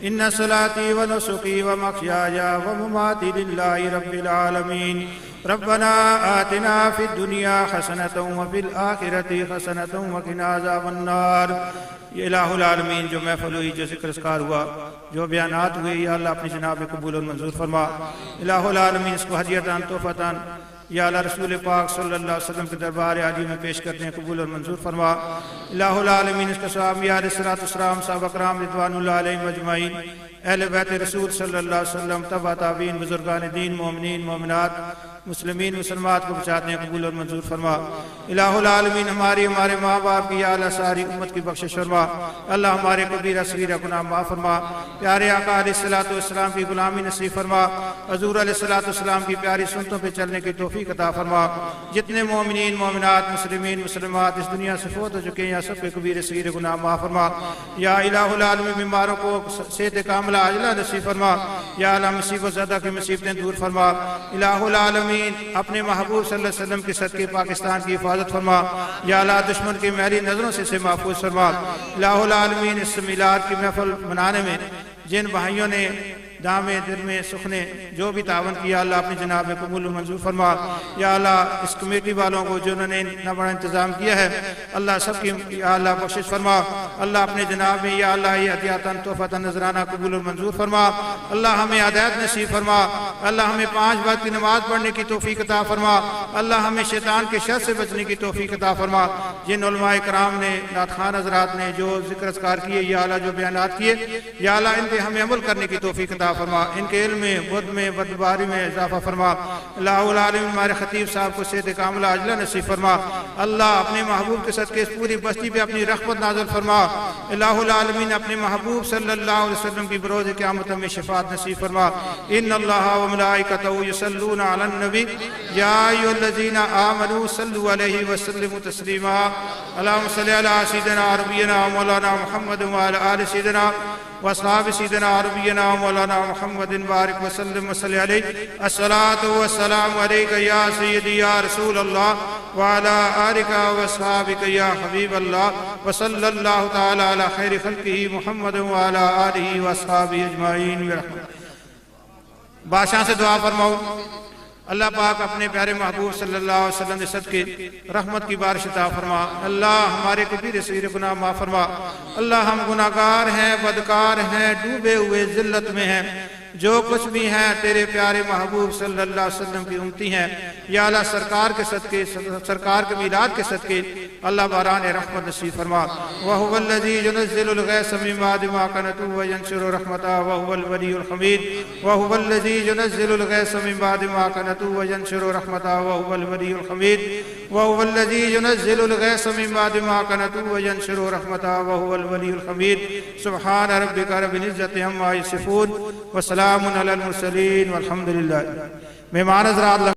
ان صلاتی ونسکی ومحیای ومماتی للہ رب العالمین۔ ربنا آتنا فی الدنیا حسنۃ وفی الآخرۃ حسنۃ وقنا عذاب النار۔ یہ الہ العالمین جو محفل ہوئی، جو ذکر اذکار ہوا، جو بیانات ہوئے، یا اللہ اپنی جناب میں قبول و منظور فرما۔ الہ العالمین اس کو ہدیتاً تحفتاً یا اللہ رسول پاک صلی اللہ علیہ وسلم کے دربار عالی میں پیش کرتے ہیں، قبول و منظور فرما۔ الہ العالمین اس کا ثواب یا علیہ السلام صحابہ کرام رضوان اللہ علیہم اجمعین، اہل بیت رسول صلی اللہ علیہ وسلم، تبع تابعین، بزرگان دین، مومنین مومنات، مسلمین مسلمات کو بچاتے ہیں قبول اور منظور فرما۔ الہ العالمین ہمارے ماں باپ کی یا اللہ ساری امت کی بخشش فرما۔ اللہ ہمارے کبیرہ صغیرہ گناہ معاف فرما۔ پیارے آقا علیہ الصلوۃ والسلام کی غلامی نصیب فرما۔ حضور علیہ الصلوۃ والسلام کی پیاری سنتوں پہ چلنے کی توفیق عطا فرما۔ جتنے مومنین مومنات مسلمین مسلمات اس دنیا سے فوت ہو چکے ہیں یا سب کے کبیرہ صغیرہ گناہ معاف فرما۔ یا الہ العالمین بیماروں کو صحت کاملہ عاجلہ نصیب فرما۔ یا اللہ مصیبت زدہ کی مصیبتیں دور فرما۔ الہ العالمین اپنے محبوب صلی اللہ علیہ وسلم کے صدقے پاکستان کی حفاظت فرما۔ یا اللہ دشمن کی میلی نظروں سے اسے محفوظ فرما۔ الہ العالمین اس میلاد کی محفل منانے میں جن بھائیوں نے دامے دل میں سخنے جو بھی تعاون کیا اللہ اپنی جناب میں قبول و منظور فرما۔ یا اللہ اس کمیٹی والوں کو جنہوں نے اتنا بڑا انتظام کیا ہے اللہ سب کی یا اللہ بخشش فرما۔ اللہ اپنے جناب میں یا اللہ یہ عطیاتاً تحفۃً نذرانہ قبول و منظور فرما۔ اللہ ہمیں ہدایت نصیب فرما۔ اللہ ہمیں 5 وقت کی نماز پڑھنے کی توفیق عطا فرما۔ اللہ ہمیں شیطان کے شر سے بچنے کی توفیق عطا فرما۔ جن علماء کرام نے نعت خوان حضرات نے جو ذکر اذکار کیے یا اللہ جو بیانات کیے یا اللہ ان پہ ہمیں عمل کرنے کی توفیق عطا فرما۔ ان کے علم میں بدھ میں بدباری میں اضافہ فرما۔ الہ العالمین ہمارے خطیب صاحب کو صحت کاملہ عاجلہ نصیب فرما۔ اللہ اپنے محبوب کے صدقے اس پوری بستی پہ اپنی رحمت نازل فرما۔ الہ العالمین اپنے محبوب صلی اللہ علیہ وسلم کی بروز قیامت میں شفاعت نصیب فرما۔ ان اللہ و ملائکتہ یصلون علی النبی یا ایھا الذین آمنوا صلوا علیہ وسلموا تسلیما۔ اللہم صلی علی سیدنا نبینا مولانا محمد وعلی آل سیدنا واصحاب سیدنا نبینا مولانا محمد بارک وسلم وصلی علیہ۔ الصلاۃ والسلام علیک یا سیدی یا رسول اللہ وعلی آلک واصحابک یا حبیب اللہ وصلی اللہ تعالی علی خیر خلقہ محمد وعلی آلہ واصحابہ اجمعین برحمتہ۔ بادشاہ سے دعا فرماؤ اللہ پاک اپنے پیارے محبوب صلی اللہ علیہ وسلم کے صدقے رحمت کی بارش عطا فرما۔ اللہ ہمارے کبیرہ صغیرہ گناہ معاف فرما۔ اللہ ہم گناہگار ہیں بدکار ہیں ڈوبے ہوئے ذلت میں ہیں، جو کچھ بھی ہیں تیرے پیارے محبوب صلی اللہ علیہ وسلم کی امتی ہیں۔ یا اللہ سرکار کے صدقے سرکار کے میلاد کے صدقے اللہ باران رحمت نصیب فرما۔ وَهُوَ الَّذِي يُنَزِّلُ الْغَيْثَ مِن بَعْدِ مَا قَنَطُوا وَيَنشُرُ رَحْمَتَهُ وَهُوَ الْوَلِيُّ الْحَمِيدُ وَهُوَ الَّذِي يُنَزِّلُ الْغَيْثَ مِن بَعْدِ مَا قَنَطُوا وَيَنشُرُ رَحْمَتَهُ وَهُوَ الْوَلِيُّ الْحَمِيدُ وَهُوَ الَّذِي يُنَزِّلُ الْغَيْثَ مِن بَعْدِ مَا قَنَطُوا وَيَنشُرُ رَحْمَتَهُ وَهُوَ الْوَلِيُّ الْحَمِيدُ سبحان ربك رب العزة عما يصفون وسلام على المرسلين والحمد لله۔ مہمان حضرات